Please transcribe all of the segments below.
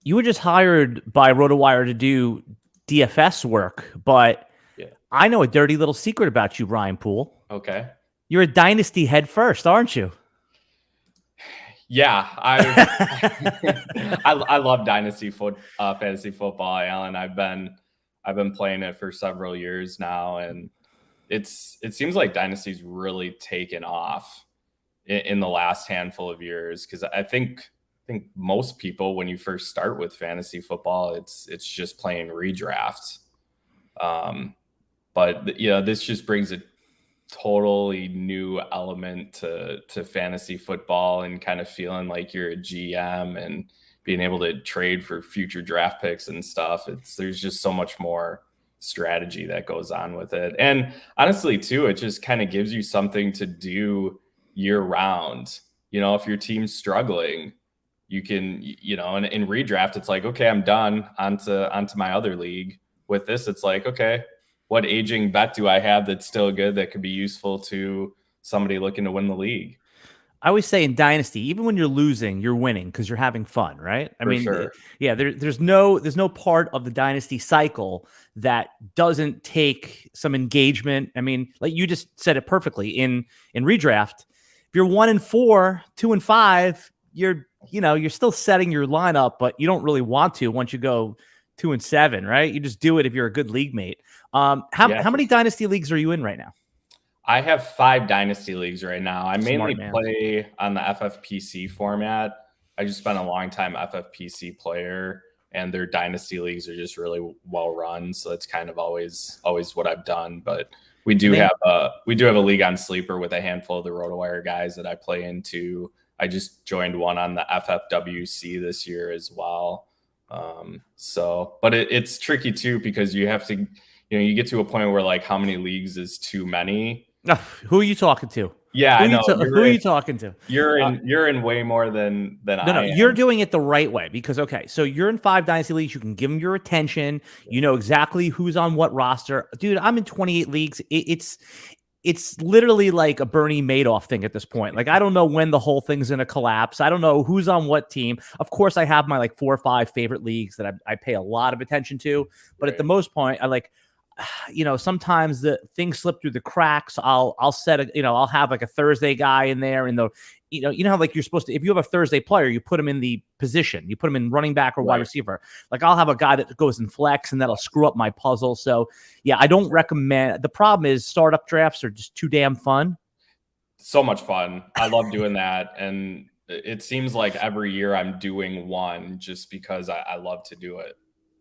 You were just hired by RotoWire to do DFS work, but Yeah. I know a dirty little secret about you, Ryan Poole. Okay. You're a Dynasty head first, aren't you? Yeah, I love Dynasty fantasy football, Alan. I've been playing it for several years now, and it seems like Dynasty's really taken off in the last handful of years, because I think most people, when you first start with fantasy football, it's just playing redrafts. But yeah, this just brings a totally new element to fantasy football, and kind of feeling like you're a GM and being able to trade for future draft picks and stuff. There's just so much more strategy that goes on with it. And honestly too, it just kind of gives you something to do year round. If your team's struggling, you can, and in redraft, it's like, okay, I'm done, onto my other league. With this, it's like, okay, what aging bet do I have that's still good, that could be useful to somebody looking to win the league? I always say in Dynasty, even when you're losing, you're winning because you're having fun, right? I mean, sure. Yeah, there's no part of the Dynasty cycle that doesn't take some engagement. I mean, like you just said it perfectly. In redraft, if you're 1-4, 2-5, you're still setting your lineup, but you don't really want to once you go 2-7, right? You just do it if you're a good league mate. How many Dynasty leagues are you in right now? I have 5 Dynasty leagues right now. I mainly play on the FFPC format. I just been a long time FFPC player, and their Dynasty leagues are just really well run. So that's kind of always what I've done. But we do have a league on Sleeper with a handful of the RotoWire guys that I play into. I just joined one on the FFWC this year as well. But it's tricky too, because you have to, you get to a point where, like, how many leagues is too many? Who are you talking to? Yeah, I know. Who are you talking to? You're in way more than I am. No, you're doing it the right way, because, okay, so you're in 5 Dynasty leagues. You can give them your attention. You know exactly who's on what roster. Dude, I'm in 28 leagues. It's literally like a Bernie Madoff thing at this point. Like, I don't know when the whole thing's going to collapse. I don't know who's on what team. Of course, I have my like 4 or 5 favorite leagues that I pay a lot of attention to. But at the most point, I like, sometimes the things slip through the cracks. I'll set I'll have like a Thursday guy in there, and how like you're supposed to, if you have a Thursday player, you put him in the position, you put him in running back or wide receiver. Like, I'll have a guy that goes in flex, and that'll screw up my puzzle. So yeah, I don't recommend. The problem is startup drafts are just too damn fun. So much fun. I love doing that. And it seems like every year I'm doing one just because I love to do it.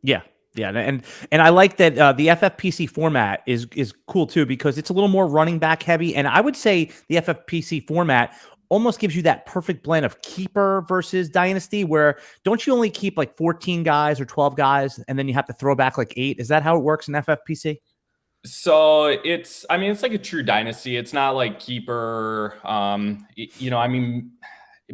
Yeah. Yeah, and I like that the FFPC format is cool too, because it's a little more running back heavy, and I would say the FFPC format almost gives you that perfect blend of keeper versus Dynasty, where don't you only keep like 14 guys or 12 guys, and then you have to throw back like 8? Is that how it works in FFPC? So it's like a true Dynasty. It's not like keeper.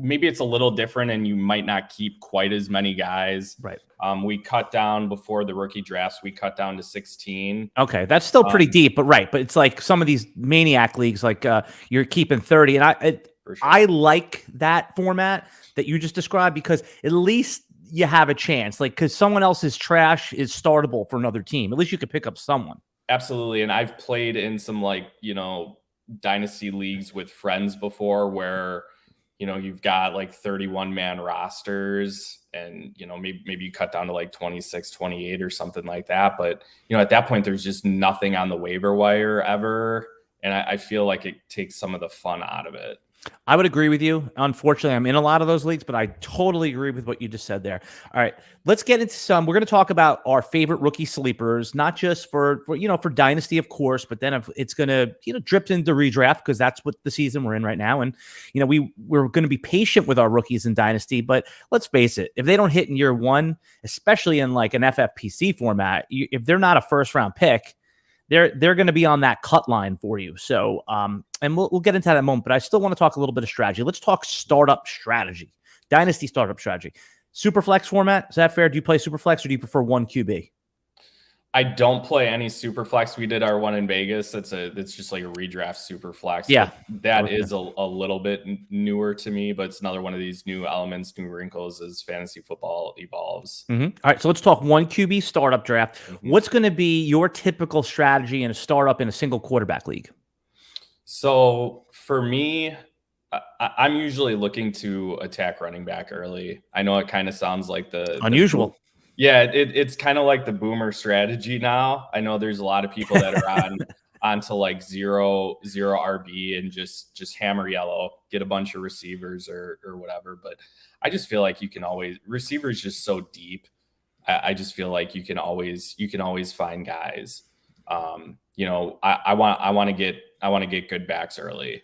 Maybe it's a little different, and you might not keep quite as many guys. Right. We cut down before the rookie drafts. We cut down to 16. Okay, that's still pretty deep, but right. But it's like some of these maniac leagues, like you're keeping 30, and I like that format that you just described, because at least you have a chance. Like, because someone else's trash is startable for another team. At least you could pick up someone. Absolutely, and I've played in some Dynasty leagues with friends before, where you've got like 31-man rosters, and, maybe you cut down to like 26, 28 or something like that. But, at that point, there's just nothing on the waiver wire ever. And I feel like it takes some of the fun out of it. I would agree with you. Unfortunately, I'm in a lot of those leagues, but I totally agree with what you just said there. All right, let's get into some. We're going to talk about our favorite rookie sleepers, not just for Dynasty, of course, but then it's going to drip into redraft, because that's what the season we're in right now. And we're going to be patient with our rookies in Dynasty, but let's face it, if they don't hit in year one, especially in like an FFPC format, if they're not a first round pick, they're going to be on that cut line for you. So, and we'll get into that in a moment, but I still want to talk a little bit of strategy. Let's talk startup strategy, Dynasty startup strategy. Superflex format, is that fair? Do you play Superflex, or do you prefer one QB? I don't play any super flex. We did our one in Vegas. It's just like a redraft super flex. Yeah, that is a little bit newer to me, but it's another one of these new elements, new wrinkles as fantasy football evolves. All right, so let's talk one QB startup draft. What's going to be your typical strategy in a startup in a single quarterback league? So for me, I'm usually looking to attack running back early. I know it kind of sounds like the unusual. Yeah, it's kind of like the boomer strategy now. I know there's a lot of people that are onto like zero RB and just hammer yellow, get a bunch of receivers or whatever. But I just feel like you can always, receivers just so deep. I just feel like you can always find guys. I want to get good backs early.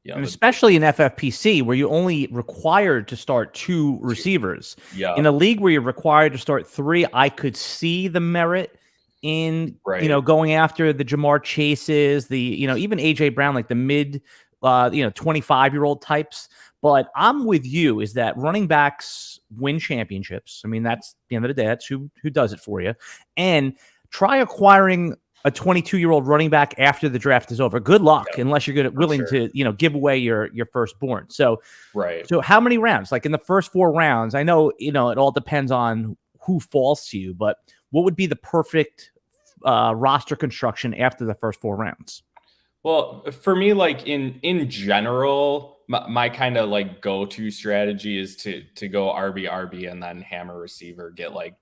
And especially in FFPC, where you're only required to start 2 receivers. Yeah. In a league where you're required to start 3, I could see the merit in going after the Jamar Chases, the even AJ Brown, like the mid 25-year-old types. But I'm with you, is that running backs win championships. I mean, that's the end of the day. That's who does it for you. And try acquiring a 22-year-old running back after the draft is over. Good luck, unless you're willing to give away your firstborn. So So how many rounds? Like in the first 4 rounds, I know it all depends on who falls to you, but what would be the perfect roster construction after the first 4 rounds? Well, for me, like in general, my kind of like go-to strategy is to go RB and then hammer receiver, get like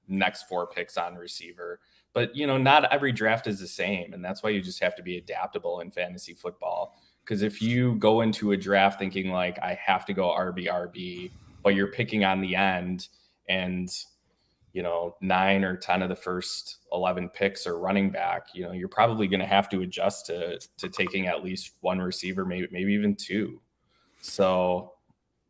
next 4 picks on receiver. But, not every draft is the same. And that's why you just have to be adaptable in fantasy football. Because if you go into a draft thinking like, I have to go RB, but you're picking on the end and, 9 or 10 of the first 11 picks are running back, you're probably going to have to adjust to taking at least 1 receiver, maybe even 2. So,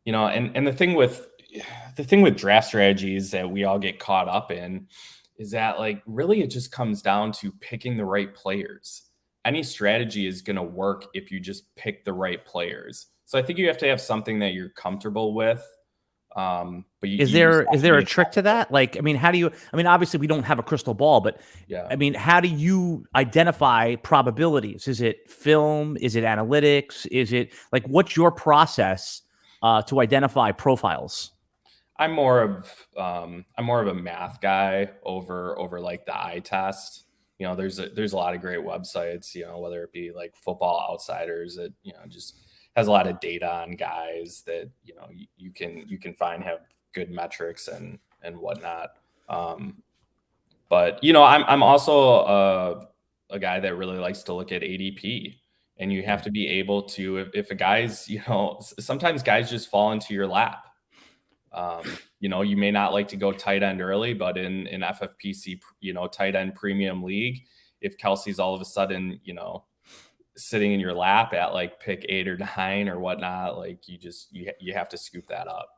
and the thing with draft strategies that we all get caught up in is that like really it just comes down to picking the right players. Any strategy is going to work if you just pick the right players. So I think you have to have something that you're comfortable with. But is there a trick to that? Like, I mean, obviously we don't have a crystal ball, but I mean, how do you identify probabilities? Is it film? Is it analytics? Is it like, what's your process to identify profiles? I'm more of a math guy over like the eye test. There's a lot of great websites, whether it be like Football Outsiders that, just has a lot of data on guys that, you can find have good metrics and whatnot. But, I'm also a guy that really likes to look at ADP, and you have to be able to, if a guy's, sometimes guys just fall into your lap. You may not like to go tight end early, but in FFPC, tight end premium league, if Kelsey's all of a sudden, sitting in your lap at like pick 8 or 9 or whatnot, like you have to scoop that up.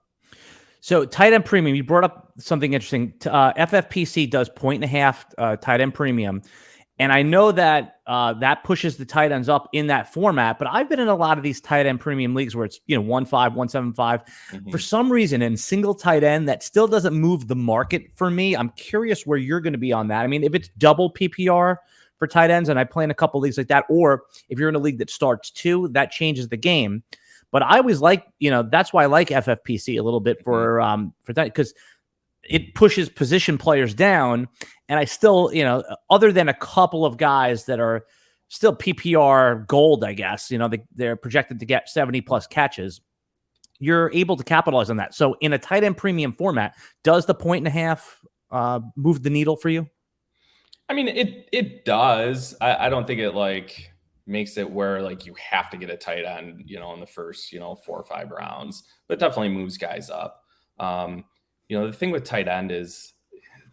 So tight end premium, you brought up something interesting. FFPC does 1.5 tight end premium. And I know that that pushes the tight ends up in that format, but I've been in a lot of these tight end premium leagues where it's 1.5, 1.75. For some reason, in single tight end, that still doesn't move the market for me. I'm curious where you're going to be on that. I mean, if it's double PPR for tight ends, and I play in a couple leagues like that, or if you're in a league that starts 2, that changes the game. But I always like, that's why I like FFPC a little bit for that, because it pushes position players down. And I still, other than a couple of guys that are still PPR gold, I guess, they're projected to get 70 plus catches, you're able to capitalize on that. So in a tight end premium format, does the 1.5 move the needle for you? I mean, it does. I don't think it like makes it where like you have to get a tight end, in the first, 4 or 5 rounds, but it definitely moves guys up. The thing with tight end is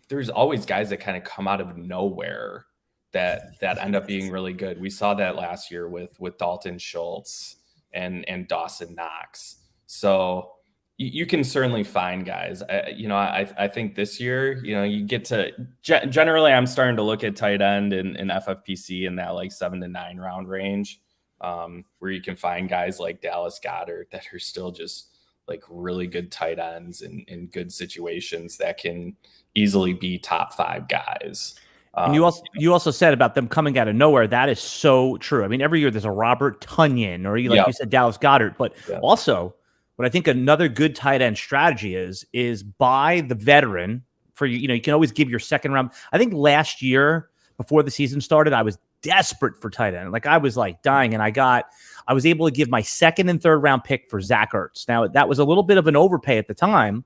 there's always guys that kind of come out of nowhere that end up being really good. We saw that last year with Dalton Schultz and Dawson Knox. So you can certainly find guys. I think this year, you get to generally I'm starting to look at tight end in FFPC in that like 7 to 9 round range, where you can find guys like Dallas Goedert that are still just like really good tight ends in good situations that can easily be top 5 guys. And you also said about them coming out of nowhere. That is so true. I mean, every year there's a Robert Tonyan, or like you said, Dallas Goedert. But also, what I think another good tight end strategy is buy the veteran for you. You can always give your second round. I think last year before the season started, I was desperate for tight end. Like I was like dying, and I was able to give my second and third round pick for Zach Ertz. Now that was a little bit of an overpay at the time,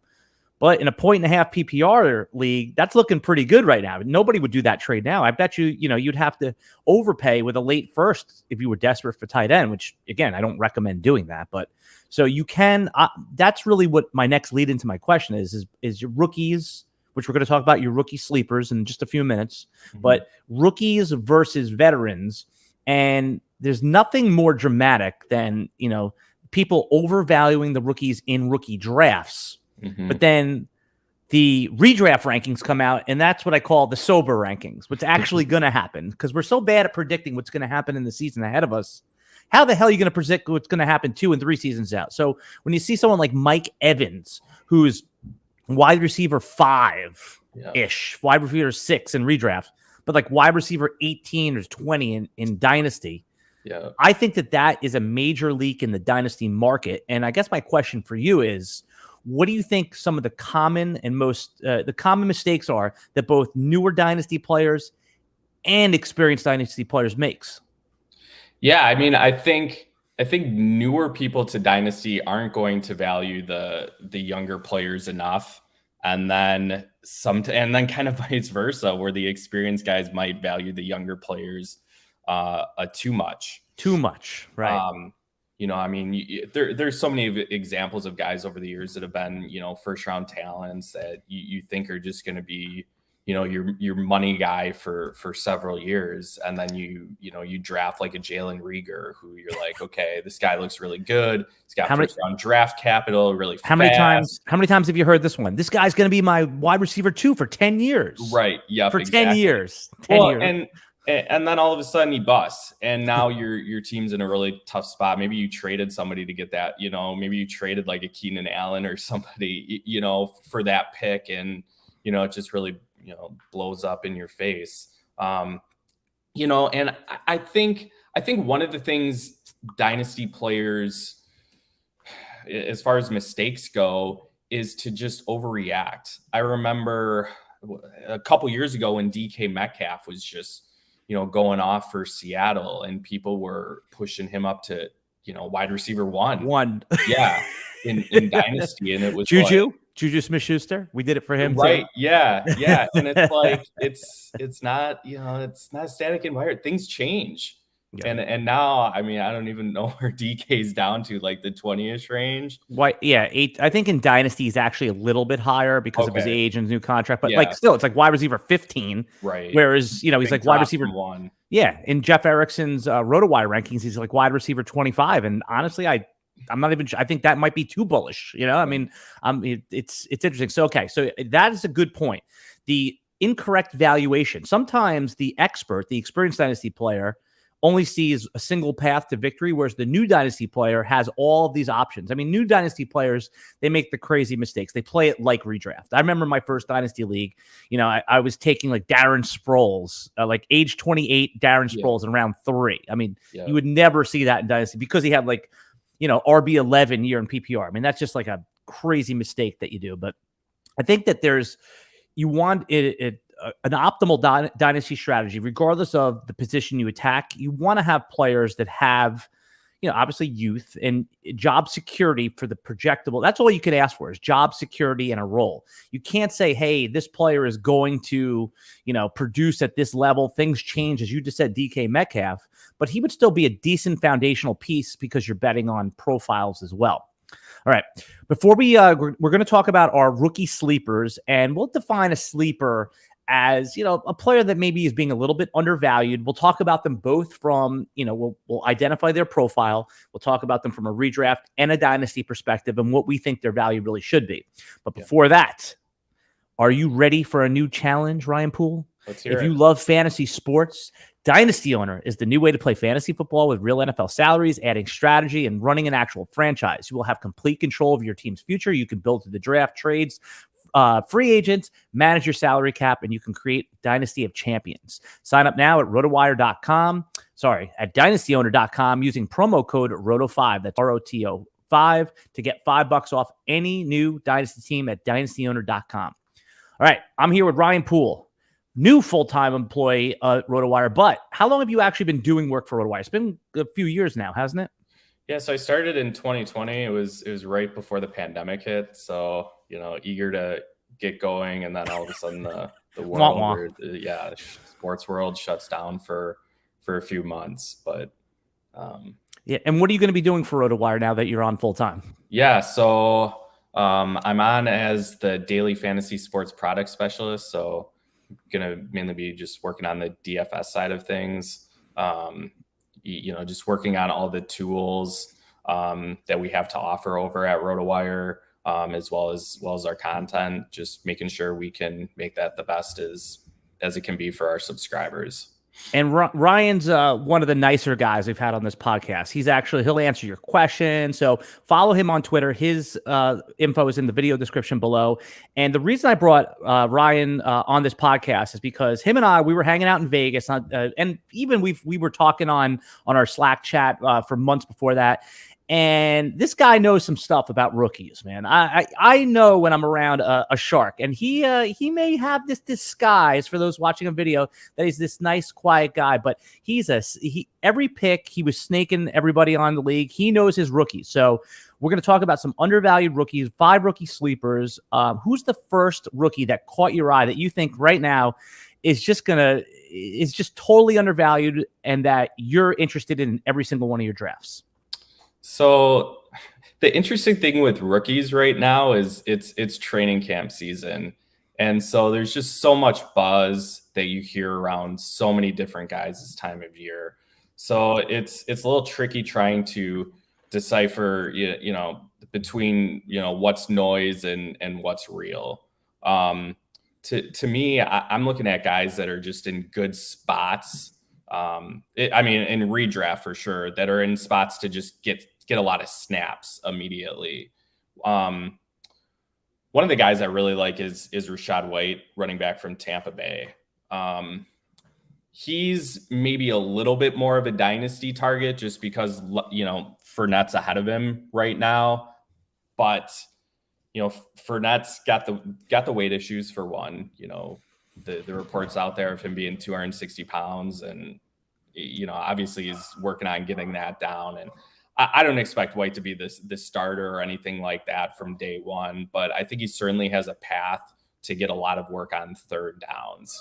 but in a 1.5 PPR league, that's looking pretty good right now. Nobody would do that trade now. I bet you'd have to overpay with a late first if you were desperate for tight end, which again, I don't recommend doing that. But so you can, that's really what my next lead into my question is your rookies, which we're going to talk about your rookie sleepers in just a few minutes, but rookies versus veterans. And there's nothing more dramatic than, people overvaluing the rookies in rookie drafts. But then the redraft rankings come out, and that's what I call the sober rankings, what's actually going to happen, because we're so bad at predicting what's going to happen in the season ahead of us. How the hell are you going to predict what's going to happen 2 and 3 seasons out? So when you see someone like Mike Evans, who's wide receiver 5-ish, wide receiver 6 in redraft, but like wide receiver 18 or 20 in Dynasty, I think that is a major leak in the Dynasty market. And I guess my question for you is, what do you think some of the common and most the common mistakes are that both newer Dynasty players and experienced Dynasty players makes? Yeah, I mean, I think newer people to Dynasty aren't going to value the younger players enough, and then kind of vice versa, where the experienced guys might value the younger players too much. Too much, right? I mean, there's so many examples of guys over the years that have been, first round talents that you think are just going to be, your money guy for several years. And then you draft like a Jalen Reagor, who you're like, okay, this guy looks really good. He's got first round draft capital, really fast. How many times have you heard this one? This guy's going to be my wide receiver 2 for 10 years. Right. Yeah. For exactly. 10 years. 10 years. And then all of a sudden he busts, and now your team's in a really tough spot. Maybe you traded somebody to get that, maybe you traded like a Keenan Allen or somebody, for that pick, and, it just really, blows up in your face. And I think one of the things Dynasty players, as far as mistakes go, is to just overreact. I remember a couple years ago when DK Metcalf was just, going off for Seattle, and people were pushing him up to, wide receiver 1. Yeah. In Dynasty. And it was Juju Smith-Schuster. We did it for him. Right. Too. Yeah. Yeah. And it's like, it's not, it's not a static environment. Things change. Yeah. And now, I mean, I don't even know where DK's down to, like the 20-ish range. What? Yeah, 8. I think in Dynasty he's actually a little bit higher because of his age and his new contract. But like, still, it's like wide receiver 15. Right. Whereas he's like wide receiver 1. Yeah, in Jeff Erickson's RotoWire rankings, he's like wide receiver 25. And honestly, I'm not even. I think that might be too bullish. I mean, it's interesting. So so that is a good point. The incorrect valuation. Sometimes the experienced Dynasty player, only sees a single path to victory, whereas the new Dynasty player has all of these options. I mean, new Dynasty players, they make the crazy mistakes. They play it like redraft. I remember my first Dynasty league, I was taking like Darren Sproles, like age 28 Darren Sproles in round 3. I mean, you would never see that in Dynasty because he had like, RB11 year in PPR. I mean, that's just like a crazy mistake that you do. But I think that you want an optimal Dynasty strategy, regardless of the position you attack. You want to have players that have, obviously youth and job security for the projectable. That's all you could ask for, is job security and a role. You can't say, hey, this player is going to, produce at this level. Things change, as you just said, DK Metcalf, but he would still be a decent foundational piece because you're betting on profiles as well. All right. Before we're going to talk about our rookie sleepers, and we'll define a sleeper as, a player that maybe is being a little bit undervalued. We'll talk about them both from, we'll identify their profile. We'll talk about them from a redraft and a Dynasty perspective and what we think their value really should be. But before that, are you ready for a new challenge, Ryan Poole? Let's hear it. If you love fantasy sports, Dynasty Owner is the new way to play fantasy football with real NFL salaries, adding strategy, and running an actual franchise. You will have complete control of your team's future. You can build to the draft, trades, free agents, manage your salary cap, and you can create Dynasty of Champions. Sign up now at at dynastyowner.com using promo code ROTO5. That's ROTO5 to get $5 off any new Dynasty team at dynastyowner.com. All right, I'm here with Ryan Poole, new full-time employee at RotoWire. But how long have you actually been doing work for RotoWire? It's been a few years now, hasn't it? Yeah, so I started in 2020. It was right before the pandemic hit. So, eager to get going. And then all of a sudden the world, sports world shuts down for a few months. But yeah. And what are you going to be doing for RotoWire now that you're on full-time? Yeah, so I'm on as the daily fantasy sports product specialist. So I'm going to mainly be just working on the DFS side of things. Just working on all the tools that we have to offer over at RotoWire, as well as our content, just making sure we can make that the best as it can be for our subscribers. And Ryan's one of the nicer guys we've had on this podcast. He'll answer your questions. So follow him on Twitter. His info is in the video description below. And the reason I brought Ryan on this podcast is because him and I, we were hanging out in Vegas, and even we were talking on our Slack chat for months before that. And this guy knows some stuff about rookies, man. I know when I'm around a shark, and he may have this disguise for those watching a video that he's this nice, quiet guy, but every pick he was snaking everybody on the league. He knows his rookies. So we're going to talk about some undervalued rookies, 5 rookie sleepers. Who's the first rookie that caught your eye that you think right now is just totally undervalued and that you're interested in every single one of your drafts? So the interesting thing with rookies right now is it's training camp season. And so there's just so much buzz that you hear around so many different guys this time of year. So it's a little tricky trying to decipher, between, what's noise and what's real. To me, I'm looking at guys that are just in good spots. In redraft for sure, that are in spots to just get a lot of snaps immediately. One of the guys I really like is Rashad White, running back from Tampa Bay. He's maybe a little bit more of a dynasty target just because, Fournette's ahead of him right now. But, Fournette's got the weight issues for one. The reports out there of him being 260 pounds, and obviously he's working on getting that down. And I don't expect White to be this starter or anything like that from day one, but I think he certainly has a path to get a lot of work on third downs.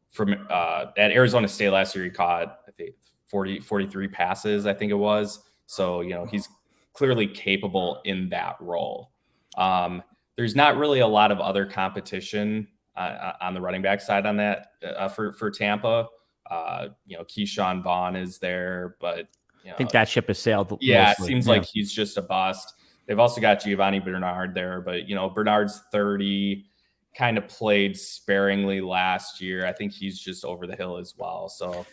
From at Arizona State last year, he caught, I think, 43 passes, I think it was. So, he's clearly capable in that role. There's not really a lot of other competition on the running back side on that for Tampa. Keyshawn Vaughn is there, but I think that ship has sailed. Yeah, mostly. It seems like he's just a bust. They've also got Giovanni Bernard there, but Bernard's 30, kind of played sparingly last year. I think he's just over the hill as well. So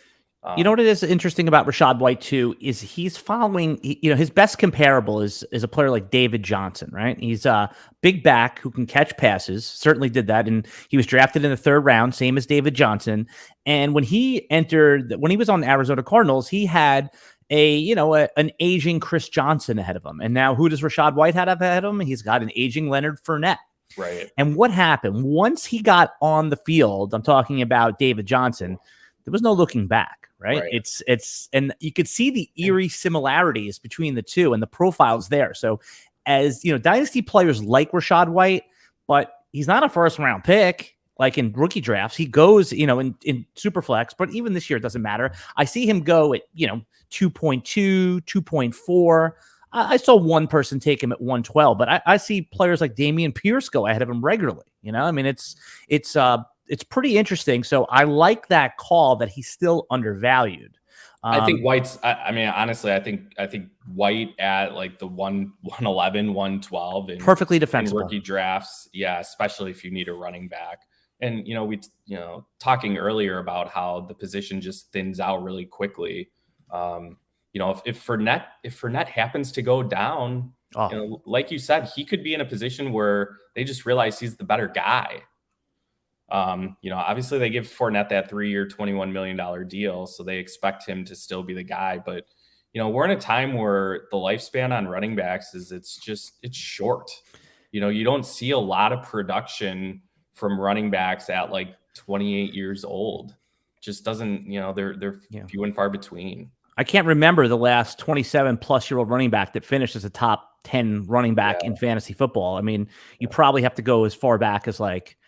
you know what it is interesting about Rashad White too is he's following. His best comparable is a player like David Johnson, right? He's a big back who can catch passes. Certainly did that, and he was drafted in the 3rd round, same as David Johnson. And when he was on the Arizona Cardinals, he had an aging Chris Johnson ahead of him. And now who does Rashad White have ahead of him? He's got an aging Leonard Fournette. Right. And what happened once he got on the field? I'm talking about David Johnson. There was no looking back, right? And you could see the eerie similarities between the two and the profiles there. So as dynasty players like Rashad White, but he's not a 1st round pick. Like in rookie drafts, he goes, in super flex, but even this year, it doesn't matter. I see him go at, 2.2, 2.4. I saw one person take him at 112, but I see players like Dameon Pierce go ahead of him regularly. It's pretty interesting. So I like that call that he's still undervalued. I think White's, honestly, I think White at like the 111, 112 perfectly defensible in rookie drafts. Yeah. Especially if you need a running back. And, we talking earlier about how the position just thins out really quickly. If Fournette happens to go down, like you said, he could be in a position where they just realize he's the better guy. Obviously they give Fournette that 3-year, $21 million deal, so they expect him to still be the guy. But, we're in a time where the lifespan on running backs it's short. You don't see a lot of production from running backs at like 28 years old. Just doesn't, they're few and far between. I can't remember the last 27-plus-year-old running back that finished as a top 10 running back in fantasy football. I mean, you probably have to go as far back as like,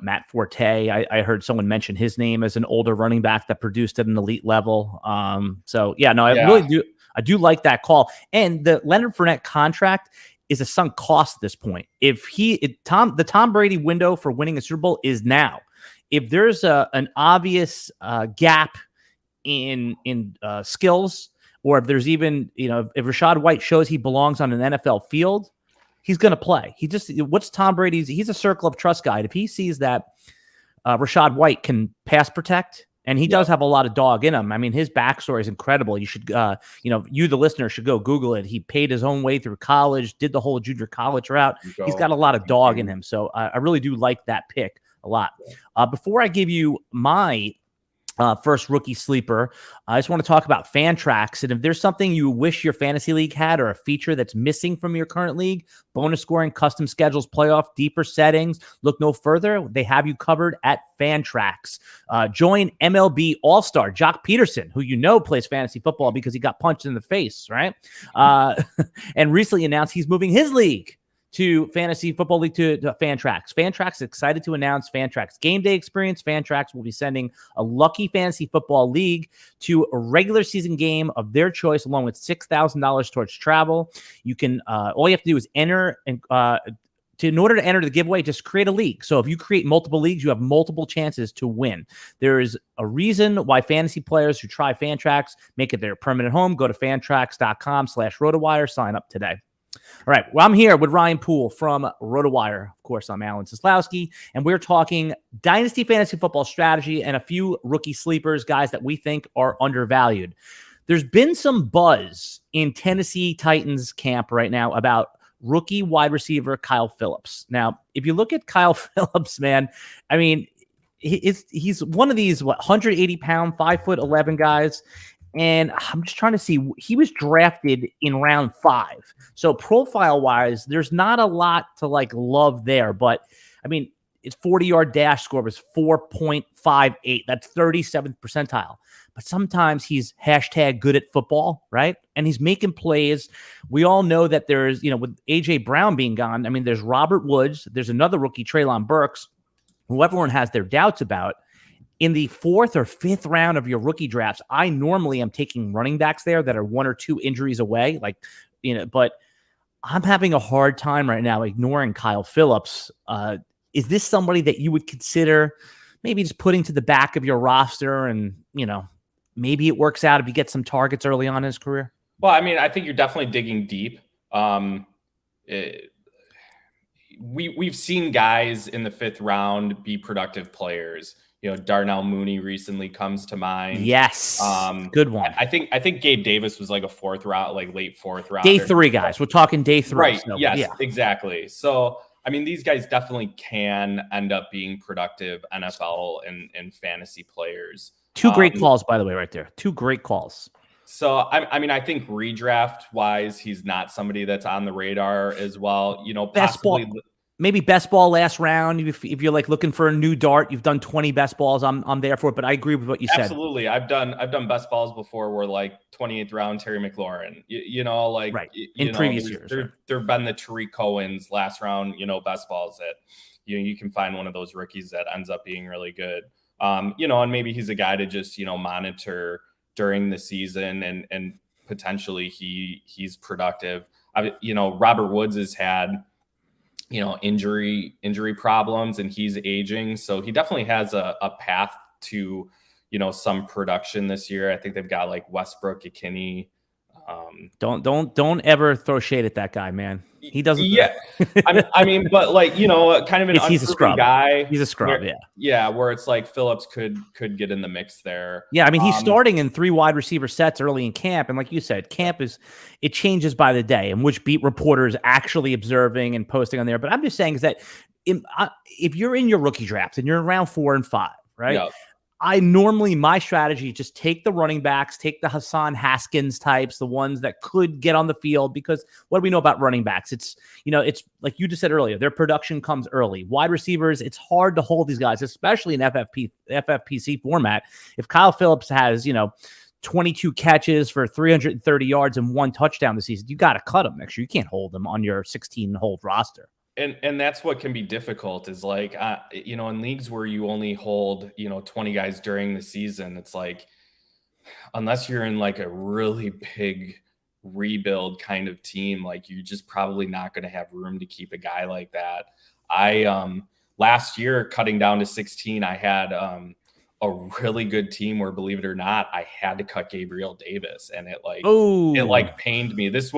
Matt Forte. I heard someone mention his name as an older running back that produced at an elite level. I do like that call. And the Leonard Fournette contract is a sunk cost at this point. The Tom Brady window for winning a Super Bowl is now. If there's an obvious gap in skills, or if there's even, if Rashad White shows he belongs on an NFL field, he's going to play. What's Tom Brady's? He's a circle of trust guy. If he sees that Rashad White can pass protect, and he does have a lot of dog in him. I mean, his backstory is incredible. You should, you, the listener, should go Google it. He paid his own way through college, did the whole junior college route. He's got a lot of dog in him. So I really do like that pick a lot. Before I give you my first rookie sleeper, I just want to talk about Fantrax. And if there's something you wish your fantasy league had, or a feature that's missing from your current league, bonus scoring, custom schedules, playoff, deeper settings, look no further. They have you covered at Fantrax. Join MLB All-Star Jock Peterson, who plays fantasy football because he got punched in the face, right? And recently announced he's moving his league to Fantasy Football League to Fantrax. Fantrax is excited to announce Fantrax Game Day Experience. Fantrax will be sending a lucky Fantasy Football League to a regular season game of their choice, along with $6,000 towards travel. You can all you have to do is enter, and in order to enter the giveaway, just create a league. So if you create multiple leagues, you have multiple chances to win. There is a reason why fantasy players who try Fantrax make it their permanent home. Go to fantrax.com/RotoWire. Sign up today. All right. Well, I'm here with Ryan Poole from RotoWire. Of course, I'm Alan Seslowsky, and we're talking Dynasty Fantasy Football strategy and a few rookie sleepers, guys that we think are undervalued. There's been some buzz in Tennessee Titans camp right now about rookie wide receiver Kyle Phillips. Now, if you look at Kyle Phillips, man, I mean, he's one of these 180-pound, 5'11" guys. And I'm just trying to see, he was drafted in round 5. So profile-wise, there's not a lot to love there. But, I mean, his 40-yard dash score was 4.58. That's 37th percentile. But sometimes he's hashtag good at football, right? And he's making plays. We all know that there's, with A.J. Brown being gone, I mean, there's Robert Woods. There's another rookie, Treylon Burks, who everyone has their doubts about. In the 4th or 5th round of your rookie drafts, I normally am taking running backs there that are 1 or 2 injuries away. But I'm having a hard time right now ignoring Kyle Phillips. Is this somebody that you would consider maybe just putting to the back of your roster and, maybe it works out if you get some targets early on in his career? Well, I mean, I think you're definitely digging deep. We've seen guys in the 5th round be productive players. Darnell Mooney recently comes to mind. Yes. Good one. I think Gabe Davis was like a 4th round, late 4th round. Day 3 guys. We're talking day 3. Right. So, yes, yeah. Exactly. So, I mean, these guys definitely can end up being productive NFL and fantasy players. 2 great calls, by the way, right there. 2 great calls. So, I mean, I think redraft wise, he's not somebody that's on the radar as well. Best possibly. Ball. Maybe best ball last round. If you're looking for a new dart, you've done 20 best balls. I'm there for it, but I agree with what you said. Absolutely. I've done best balls before where 28th round Terry McLaurin, right. In previous years. There have been the Tariq Cohen's last round, best balls that you can find one of those rookies that ends up being really good. And maybe he's a guy to just, monitor during the season and potentially he's productive. Robert Woods has had, injury problems and he's aging. So he definitely has a path to, some production this year. I think they've got Westbrook, McKinney, Don't ever throw shade at that guy, man. He doesn't. Yeah, I mean, but like, kind of an he's a unproven scrub guy. He's a scrub. Where it's like Phillips could get in the mix there. Yeah, I mean, he's starting in 3 wide receiver sets early in camp, and like you said, it changes by the day, and which beat reporters actually observing and posting on there. But I'm just saying is that if you're in your rookie draft and you're around 4 and 5, right? Yeah. My strategy, just take the running backs, take the Hassan Haskins types, the ones that could get on the field, because what do we know about running backs? It's like you just said earlier, their production comes early. Wide receivers, it's hard to hold these guys, especially in FFPC format. If Kyle Phillips has, 22 catches for 330 yards and 1 touchdown this season, you got to cut him next year. You can't hold him on your 16-hold roster. And that's what can be difficult is like, in leagues where you only hold, 20 guys during the season, it's like, unless you're in like a really big rebuild kind of team, like you're just probably not going to have room to keep a guy like that. Last year, cutting down to 16, I had a really good team where, believe it or not, I had to cut Gabriel Davis, and it pained me. This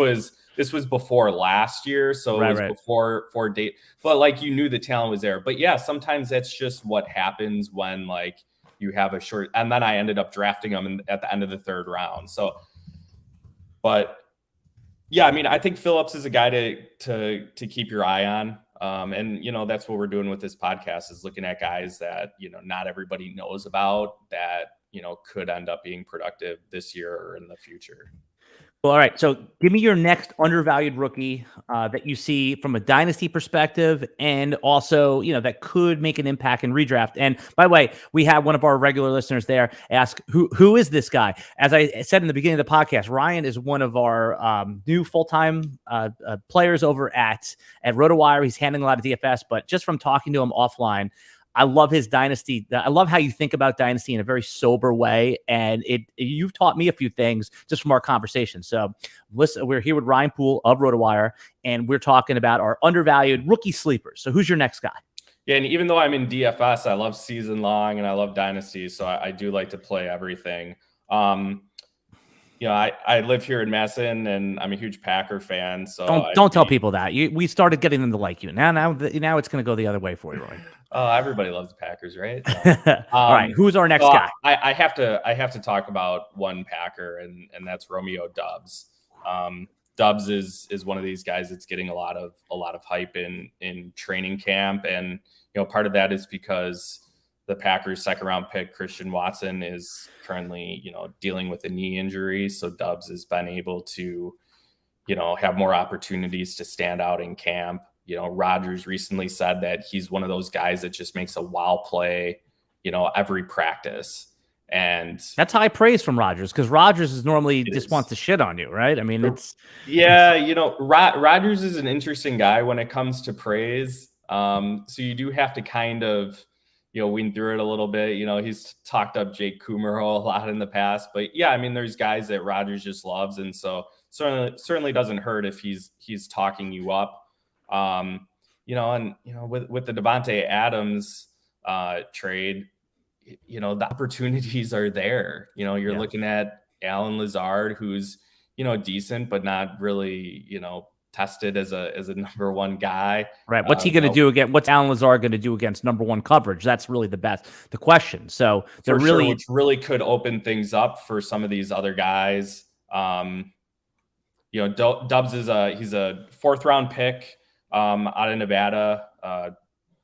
was before last year, so it was before date. But like, you knew the talent was there. But yeah, sometimes that's just what happens when like you have a short. And then I ended up drafting him at the end of the 3rd round. So, but yeah, I mean, I think Phillips is a guy to keep your eye on. And that's what we're doing with this podcast, is looking at guys that not everybody knows about, that could end up being productive this year or in the future. Well, all right. So give me your next undervalued rookie that you see from a dynasty perspective, and also, that could make an impact in redraft. And by the way, we have one of our regular listeners there ask, who is this guy? As I said in the beginning of the podcast, Ryan is one of our new full-time players over at RotoWire. He's handling a lot of DFS, but just from talking to him offline, I love his dynasty. I love how you think about dynasty in a very sober way. And you've taught me a few things just from our conversation. So listen, we're here with Ryan Poole of RotoWire, and we're talking about our undervalued rookie sleepers. So who's your next guy? Yeah, and even though I'm in DFS, I love season long and I love dynasty. So I do like to play everything. I live here in Madison, and I'm a huge Packer fan. So don't tell people that. We started getting them to like you. Now it's going to go the other way for you, Roy. Everybody loves the Packers, right? All right, who's our next guy? I have to talk about one Packer, and that's Romeo Doubs. Doubs is one of these guys that's getting a lot of hype in training camp, and part of that is because the Packers' 2nd round pick, Christian Watson, is currently, dealing with a knee injury. So Doubs has been able to, have more opportunities to stand out in camp. Rodgers recently said that he's one of those guys that just makes a wow play, every practice. And that's high praise from Rodgers, because Rodgers is normally just wants to shit on you, right? I mean, Rodgers is an interesting guy when it comes to praise. So you do have to kind of, wean through it a little bit. He's talked up Jake Kumerow a lot in the past, but yeah, I mean, there's guys that Rodgers just loves. And so certainly doesn't hurt if he's talking you up. With the Devontae Adams trade, the opportunities are there. You're looking at Allen Lazard, who's, decent, but not really, tested as a number 1 guy. Right. What's he going to do again? What's Allen Lazard going to do against number 1 coverage? That's really the question. So which really could open things up for some of these other guys. Doubs he's a 4th round pick out of Nevada,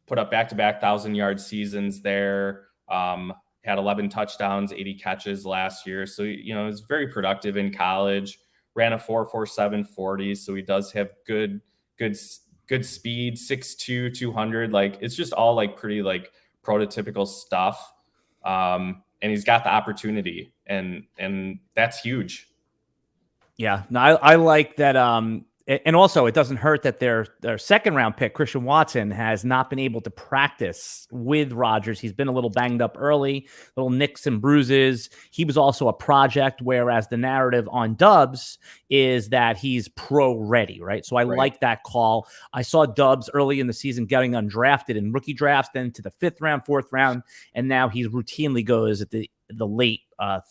put up back-to-back 1,000-yard seasons there. Had 11 touchdowns, 80 catches last year. So, it's very productive in college. Ran a 4.47 40, so he does have good speed, 6'2", 200. Like, it's just all like pretty like prototypical stuff. And he's got the opportunity, and that's huge. Yeah, no, I like that. And also, it doesn't hurt that their 2nd round pick, Christian Watson, has not been able to practice with Rodgers. He's been a little banged up early, little nicks and bruises. He was also a project, whereas the narrative on Doubs is that he's pro ready, right? So I like that call. I saw Doubs early in the season getting undrafted in rookie drafts, then to the 5th round, 4th round, and now he routinely goes at the the late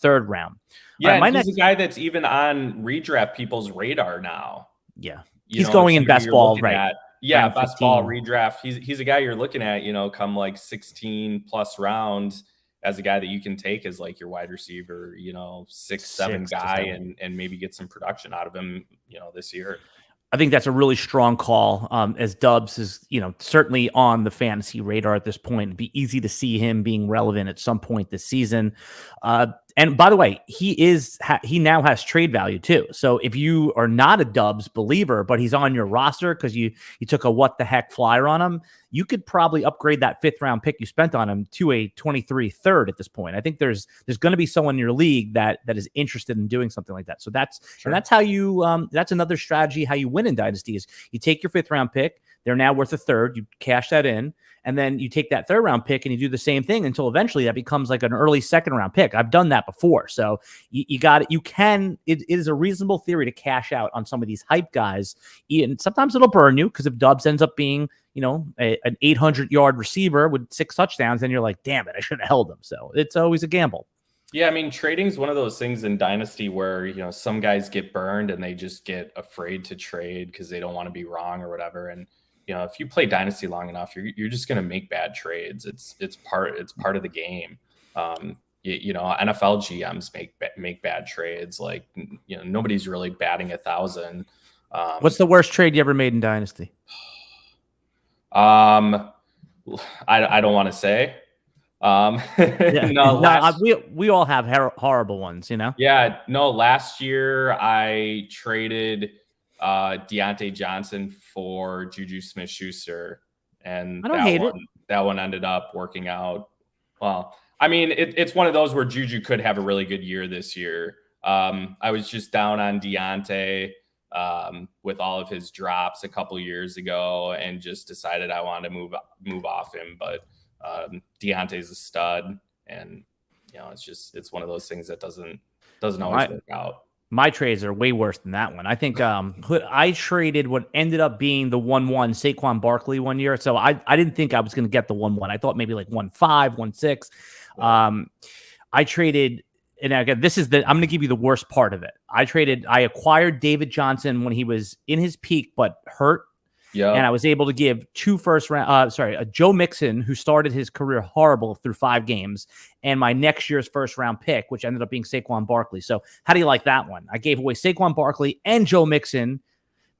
third round. Yeah, and he's a guy that's even on redraft people's radar now. Yeah, he's going in best ball, right? Yeah, best ball redraft. He's a guy you're looking at, come like 16 plus rounds as a guy that you can take as like your wide receiver, 6-7 guy and maybe get some production out of him, this year. I think that's a really strong call. As Dubs is, certainly on the fantasy radar at this point. It'd be easy to see him being relevant at some point this season. And by the way, he now has trade value too. So if you are not a Dubs believer, but he's on your roster because you took a what the heck flyer on him, you could probably upgrade that 5th round pick you spent on him to a 23 third at this point. I think there's going to be someone in your league that is interested in doing something like that. So that's how you that's another strategy how you win in Dynasty is you take your 5th round pick. They're now worth a third. You cash that in, and then you take that 3rd round pick and you do the same thing until eventually that becomes like an early 2nd round pick. I've done that before. So you got it. It is a reasonable theory to cash out on some of these hype guys. And sometimes it'll burn you because if Dobbs ends up being, an 800-yard receiver with 6 touchdowns, then you're like, damn it, I should have held him. So it's always a gamble. Yeah, I mean, trading is one of those things in Dynasty where, some guys get burned and they just get afraid to trade because they don't want to be wrong or whatever. And if you play Dynasty long enough, you're just going to make bad trades. It's part of the game. NFL GMs make bad trades. Like, nobody's really batting 1,000. What's the worst trade you ever made in Dynasty? I don't want to say. We all have horrible ones, Yeah, no. Last year I traded Deontay Johnson for Juju Smith-Schuster, and I don't hate it. That one ended up working out well. I mean, it's one of those where Juju could have a really good year this year. I was just down on Deontay with all of his drops a couple years ago, and just decided I wanted to move off him. But Deontay's a stud, and it's one of those things that doesn't always work out. My trades are way worse than that one. I think I traded what ended up being the 1-1 Saquon Barkley one year. So I didn't think I was going to get the 1-1. I thought maybe like 1-5, 1-6. I traded, and again, I'm going to give you the worst part of it. I acquired David Johnson when he was in his peak, but hurt. Yeah. And I was able to give 2 first round, Joe Mixon, who started his career horrible through 5 games, and my next year's 1st round pick, which ended up being Saquon Barkley. So how do you like that one? I gave away Saquon Barkley and Joe Mixon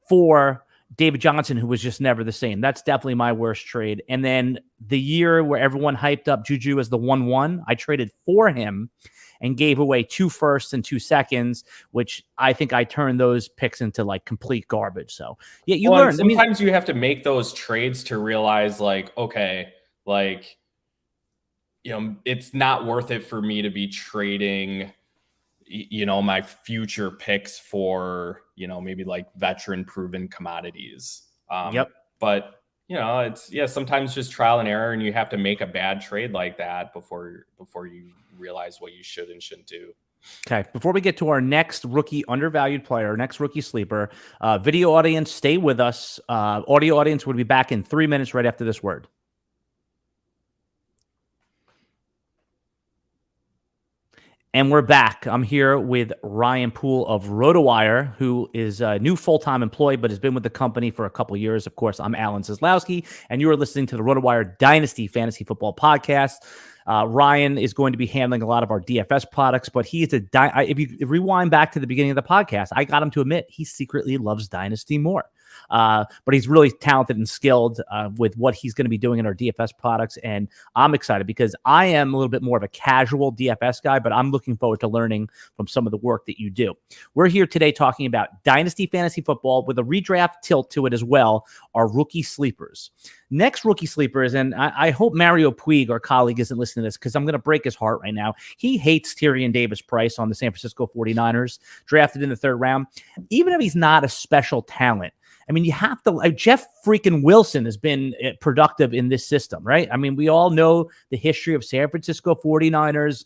for David Johnson, who was just never the same. That's definitely my worst trade. And then the year where everyone hyped up Juju as the 1-1, I traded for him and gave away 2 firsts and 2 seconds, which I think I turned those picks into like complete garbage. So yeah, you learn. Sometimes you have to make those trades to realize like, okay, like, it's not worth it for me to be trading, my future picks for, maybe like veteran proven commodities. But it's sometimes just trial and error, and you have to make a bad trade like that before you realize what you should and shouldn't do. Okay. Before we get to our next rookie undervalued player, next rookie sleeper, video audience, stay with us. Audio audience will be back in 3 minutes right after this word. And we're back. I'm here with Ryan Poole of RotoWire, who is a new full-time employee, but has been with the company for a couple years. Of course, I'm Alan Seslowsky, and you are listening to the RotoWire Dynasty Fantasy Football Podcast. Ryan is going to be handling a lot of our DFS products, but he is if you rewind back to the beginning of the podcast, I got him to admit he secretly loves Dynasty more. But he's really talented and skilled with what he's going to be doing in our DFS products. And I'm excited because I am a little bit more of a casual DFS guy, but I'm looking forward to learning from some of the work that you do. We're here today talking about Dynasty Fantasy Football with a redraft tilt to it as well, our rookie sleepers. Next rookie sleepers, and I hope Mario Puig, our colleague, isn't listening to this because I'm going to break his heart right now. He hates Tyrion Davis-Price on the San Francisco 49ers, drafted in the 3rd round. Even if he's not a special talent, I mean, you have to. Jeff freaking Wilson has been productive in this system, right? I mean, we all know the history of San Francisco 49ers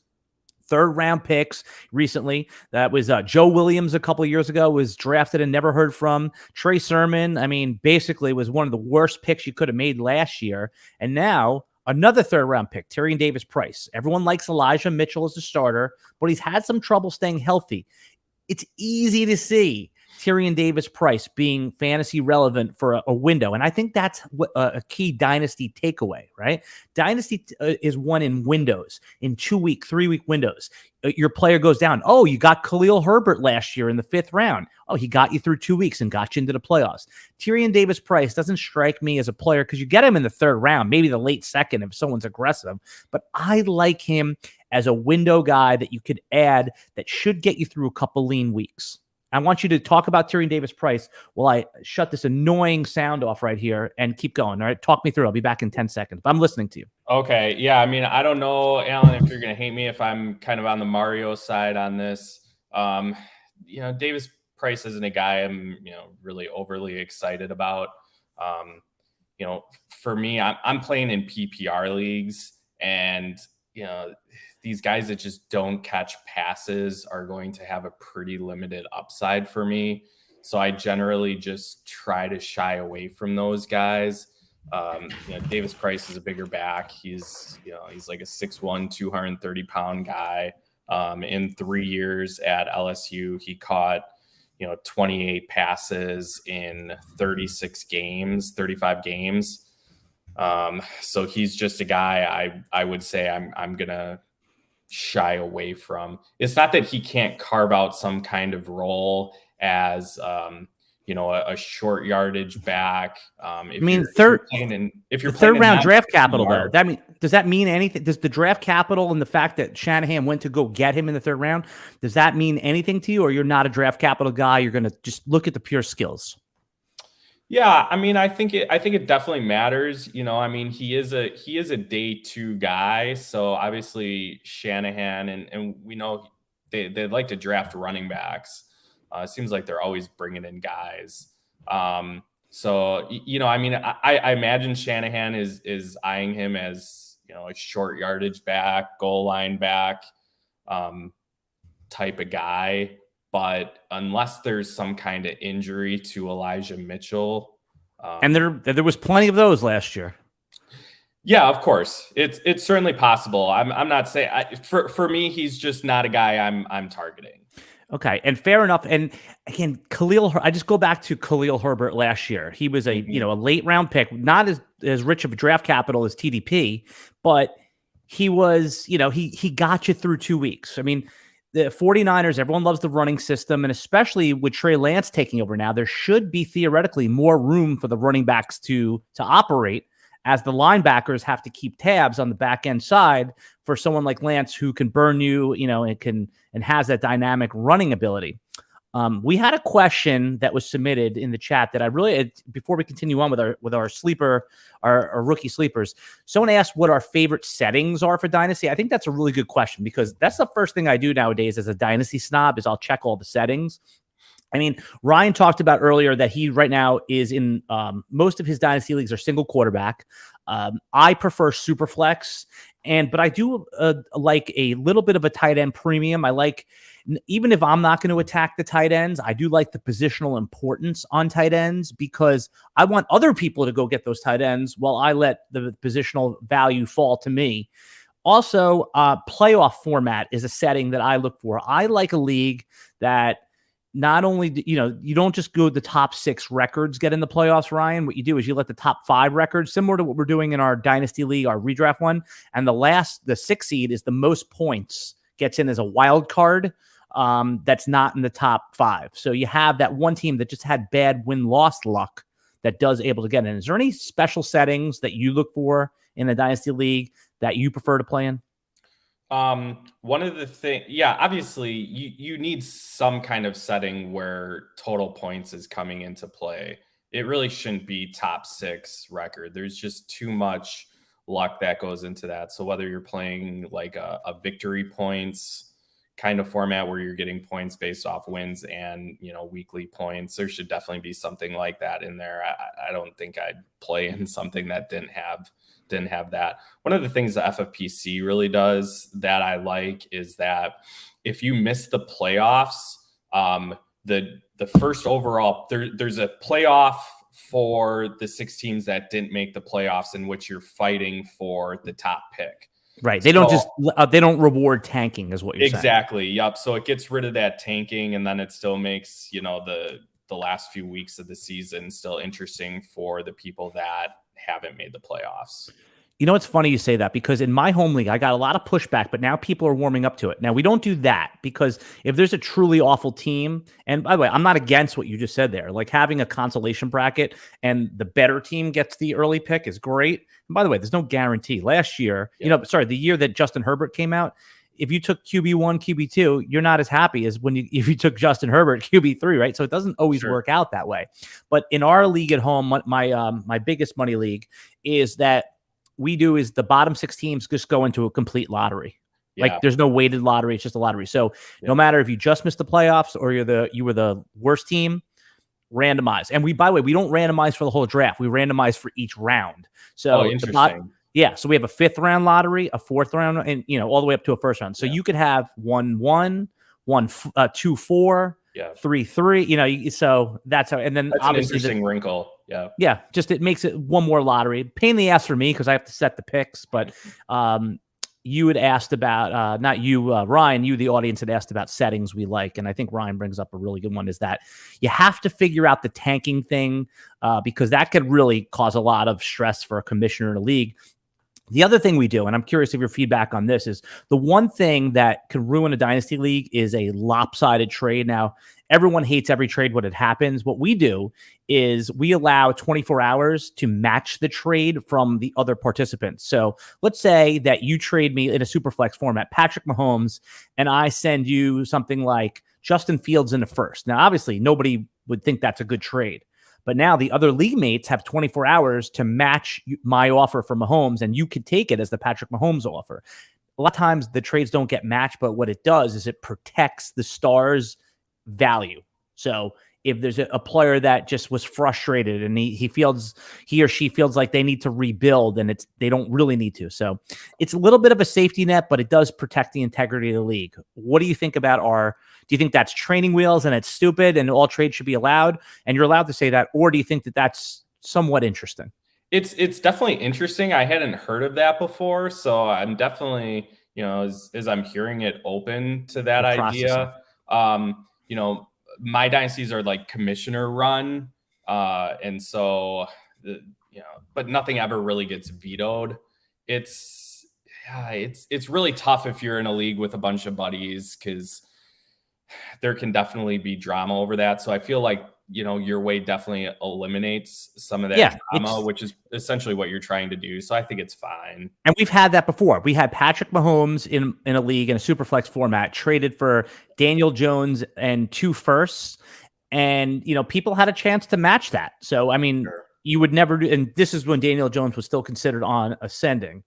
3rd round picks recently. That was Joe Williams a couple of years ago, was drafted and never heard from. Trey Sermon, I mean, basically was one of the worst picks you could have made last year. And now Another third round pick, Tyrion Davis-Price. Everyone likes Elijah Mitchell as a starter, but he's had some trouble staying healthy. It's easy to see Tyrion Davis-Price being fantasy relevant for a window. And I think that's a key Dynasty takeaway, right? Dynasty is won in windows, in 2-week, 3-week windows. Your player goes down. Oh, you got Khalil Herbert last year in the 5th round. Oh, he got you through 2 weeks and got you into the playoffs. Tyrion Davis-Price doesn't strike me as a player because you get him in the 3rd round, maybe the late 2nd if someone's aggressive. But I like him as a window guy that you could add that should get you through a couple lean weeks. I want you to talk about Tyrion Davis-Price while I shut this annoying sound off right here and keep going. All right, talk me through. I'll be back in 10 seconds. But I'm listening to you. Okay. Yeah. I mean, I don't know, Alan, if you're going to hate me if I'm kind of on the Mario side on this. Davis-Price isn't a guy I'm, really overly excited about. For me, I'm playing in PPR leagues, and, these guys that just don't catch passes are going to have a pretty limited upside for me. So I generally just try to shy away from those guys. Davis-Price is a bigger back. He's like a 6'1", 230-pound guy. In 3 years at LSU, he caught, 28 passes in 35 games. So he's just a guy I would say I'm going to shy away from. It's not that he can't carve out some kind of role as a short yardage back. If you're third round draft capital though, does that mean anything? Does the draft capital and the fact that Shanahan went to go get him in the 3rd round, does that mean anything to you, or you're not a draft capital guy? You're going to just look at the pure skills. Yeah, I mean, I think it definitely matters. He is a day 2 guy. So obviously Shanahan and we know they like to draft running backs. It seems like they're always bringing in guys. I imagine Shanahan is eyeing him as, a short yardage back, goal line back, type of guy. But unless there's some kind of injury to Elijah Mitchell, and there was plenty of those last year. Yeah, of course, it's certainly possible. I'm not saying for me, he's just not a guy I'm targeting. Okay, and fair enough. And again, I just go back to Khalil Herbert last year. He was a late round pick, not as rich of a draft capital as TDP, but he was he got you through 2 weeks. I mean, the 49ers, everyone loves the running system, and especially with Trey Lance taking over now, there should be theoretically more room for the running backs to operate, as the linebackers have to keep tabs on the back end side for someone like Lance who can burn you, and has that dynamic running ability. We had a question that was submitted in the chat that I really, before we continue on with our sleeper, our rookie sleepers, someone asked what our favorite settings are for Dynasty. I think that's a really good question, because that's the first thing I do nowadays as a Dynasty snob is I'll check all the settings. I mean, Ryan talked about earlier that he right now is in most of his Dynasty leagues are single quarterback. I prefer super flex, but I do like a little bit of a tight end premium. I like, even if I'm not going to attack the tight ends, I do like the positional importance on tight ends, because I want other people to go get those tight ends while I let the positional value fall to me. Also, playoff format is a setting that I look for. I like a league that not only, you don't just go the top 6 records get in the playoffs, Ryan. What you do is you let the top 5 records, similar to what we're doing in our Dynasty League, our redraft one. And the 6th seed is the most points, gets in as a wild card that's not in the top 5. So you have that one team that just had bad win-loss luck that does able to get in. Is there any special settings that you look for in the Dynasty League that you prefer to play in? One of the things, obviously you need some kind of setting where total points is coming into play. It really shouldn't be top 6 record. There's just too much luck that goes into that. So whether you're playing like a victory points kind of format where you're getting points based off wins and, weekly points, there should definitely be something like that in there. I don't think I'd play in something that didn't have that. One of the things the FFPC really does that I like is that if you miss the playoffs, the first overall, there's a playoff for the 6 teams that didn't make the playoffs, in which you're fighting for the top pick. Right. They don't just they don't reward tanking, is what you're saying. Exactly. Yep. So it gets rid of that tanking, and then it still makes, the last few weeks of the season still interesting for the people that haven't made the playoffs. You know, it's funny you say that, because in my home league, I got a lot of pushback, but now people are warming up to it. Now, we don't do that, because if there's a truly awful team, and by the way, I'm not against what you just said there, like having a consolation bracket and the better team gets the early pick is great. And by the way, there's no guarantee. Last year, the year that Justin Herbert came out, if you took QB1, QB2, you're not as happy as if you took Justin Herbert QB3, right? So it doesn't always work out that way. But in our league at home, my biggest money league is that we do is the bottom 6 teams just go into a complete lottery. Yeah. Like there's no weighted lottery. It's just a lottery. So no matter if you just missed the playoffs or you were the worst team, randomize. And by the way, we don't randomize for the whole draft. We randomize for each round. So interesting. So we have a 5th round lottery, a 4th round, and all the way up to a 1st round. So you could have 1-1, 2-4, 3-3. So that's how. And then that's obviously an interesting wrinkle. Yeah. Yeah. Just it makes it one more lottery. Pain in the ass for me because I have to set the picks. But you had asked about not you, Ryan. You, the audience, had asked about settings we like, and I think Ryan brings up a really good one. Is that you have to figure out the tanking thing because that could really cause a lot of stress for a commissioner in a league. The other thing we do, and I'm curious of your feedback on this, is the one thing that can ruin a dynasty league is a lopsided trade. Now, everyone hates every trade when it happens. What we do is we allow 24 hours to match the trade from the other participants. So let's say that you trade me in a superflex format, Patrick Mahomes, and I send you something like Justin Fields in the 1st. Now, obviously, nobody would think that's a good trade. But now the other league mates have 24 hours to match my offer for Mahomes, and you could take it as the Patrick Mahomes offer. A lot of times the trades don't get matched, but what it does is it protects the star's value. So if there's a player that just was frustrated and he or she feels like they need to rebuild and they don't really need to. So it's a little bit of a safety net, but it does protect the integrity of the league. What do you think about do you think that's training wheels and it's stupid and all trades should be allowed and you're allowed to say that? Or do you think that that's somewhat interesting? It's definitely interesting. I hadn't heard of that before. So I'm definitely, as I'm hearing it, open to that idea. My dynasties are like commissioner run. And so, but nothing ever really gets vetoed. It's really tough if you're in a league with a bunch of buddies, because there can definitely be drama over that. So I feel like, your way definitely eliminates some of that drama, which is essentially what you're trying to do. So I think it's fine. And we've had that before. We had Patrick Mahomes in a league in a superflex format, traded for Daniel Jones and 2 firsts. And, people had a chance to match that. So, I mean, you would never do, and this is when Daniel Jones was still considered on ascending.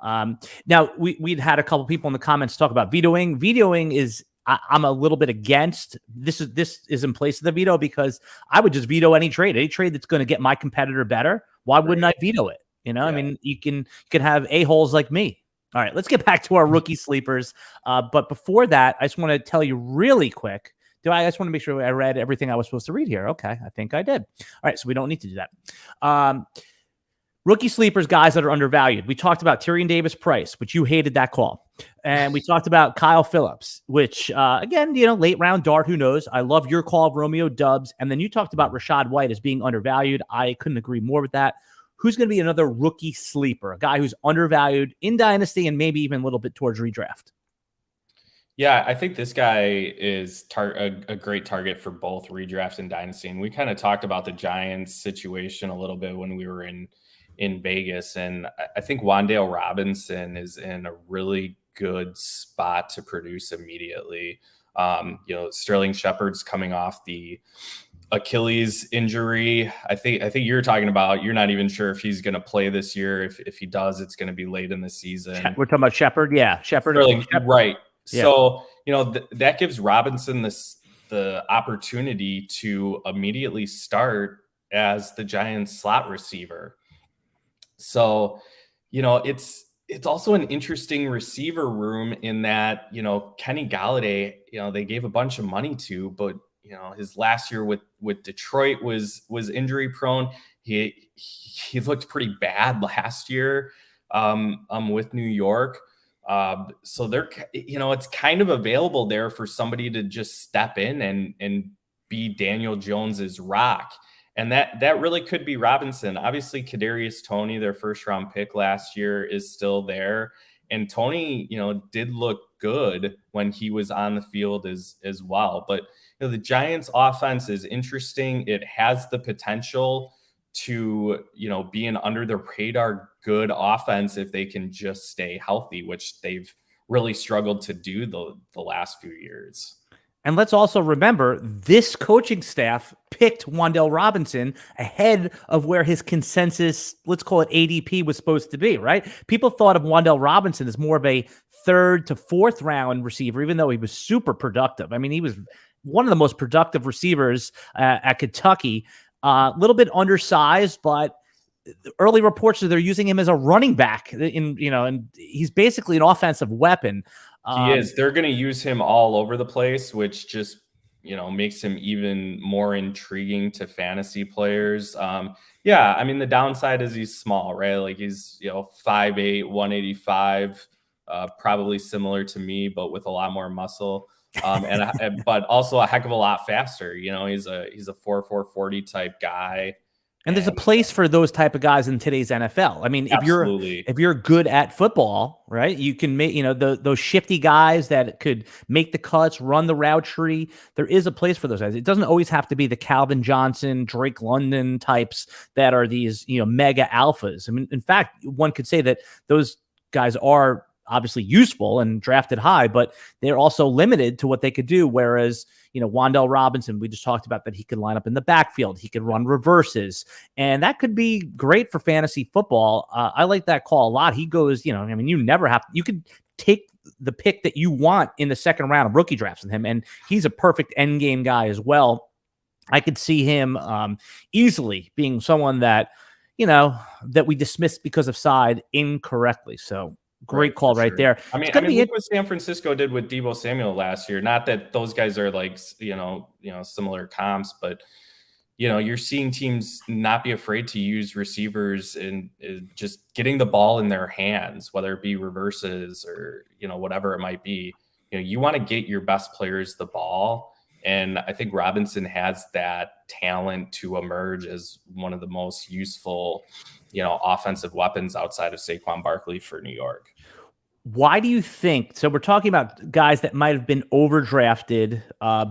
Now, we'd had a couple people in the comments talk about vetoing. Vetoing is, I'm a little bit against this. Is in place of the veto, because I would just veto any trade that's going to get my competitor better. Why wouldn't I veto it? I mean, you can have a-holes like me. All right, let's get back to our rookie sleepers. But before that, I just want to tell you really quick. I just want to make sure I read everything I was supposed to read here. Okay, I think I did. All right, so we don't need to do that. Rookie sleepers, guys that are undervalued. We talked about Tyrion Davis-Price, which you hated that call. And we talked about Kyle Phillips, which, again, late round dart, who knows? I love your call of Romeo Doubs. And then you talked about Rashad White as being undervalued. I couldn't agree more with that. Who's going to be another rookie sleeper, a guy who's undervalued in Dynasty and maybe even a little bit towards redraft? Yeah, I think this guy is a great target for both redraft and Dynasty. And we kind of talked about the Giants situation a little bit when we were in Vegas. And I think Wandel Robinson is in a really good spot to produce immediately. Sterling Shepard's coming off the Achilles injury. I think you're talking about, you're not even sure if he's going to play this year. If he does, it's going to be late in the season. We're talking about Shepard. Yeah. Shepard. Right. Yeah. So, that gives Robinson the opportunity to immediately start as the Giants slot receiver. So, it's also an interesting receiver room in that, Kenny Gallaudet, they gave a bunch of money to, but his last year with Detroit was injury prone. He looked pretty bad last year with New York. So they're, it's kind of available there for somebody to just step in and be Daniel Jones's rock. And that really could be Robinson. Obviously, Kadarius Toney, their first round pick last year, is still there. And Toney, did look good when he was on the field as well. But the Giants offense is interesting. It has the potential to, be an under the radar good offense if they can just stay healthy, which they've really struggled to do the last few years. And let's also remember, this coaching staff picked Wandel Robinson ahead of where his consensus, let's call it ADP, was supposed to be, right? People thought of Wandel Robinson as more of a 3rd to 4th round receiver, even though he was super productive. I mean, he was one of the most productive receivers at Kentucky. A little bit undersized, but early reports are they're using him as a running back and he's basically an offensive weapon. He is. They're going to use him all over the place, which just, makes him even more intriguing to fantasy players. I mean, the downside is he's small, right? Like he's, 5'8", 185, probably similar to me, but with a lot more muscle. But also a heck of a lot faster. He's a 4.40 type guy. And there's a place for those type of guys in today's NFL. I mean, if you're good at football, right, you can make, those shifty guys that could make the cuts, run the route tree. There is a place for those guys. It doesn't always have to be the Calvin Johnson, Drake London types that are these, mega alphas. I mean, in fact, one could say that those guys are obviously useful and drafted high, but they're also limited to what they could do. Whereas, Wandel Robinson, we just talked about that he could line up in the backfield. He could run reverses, and that could be great for fantasy football. I like that call a lot. He goes, you could take the pick that you want in the second round of rookie drafts with him, and he's a perfect end game guy as well. I could see him easily being someone that, that we dismissed because of side incorrectly. So great call right there. I mean, look what San Francisco did with Deebo Samuel last year. Not that those guys are like, similar comps, but, you're seeing teams not be afraid to use receivers and just getting the ball in their hands, whether it be reverses or, whatever it might be. You want to get your best players the ball. And I think Robinson has that talent to emerge as one of the most useful, offensive weapons outside of Saquon Barkley for New York. Why do you think? So we're talking about guys that might have been overdrafted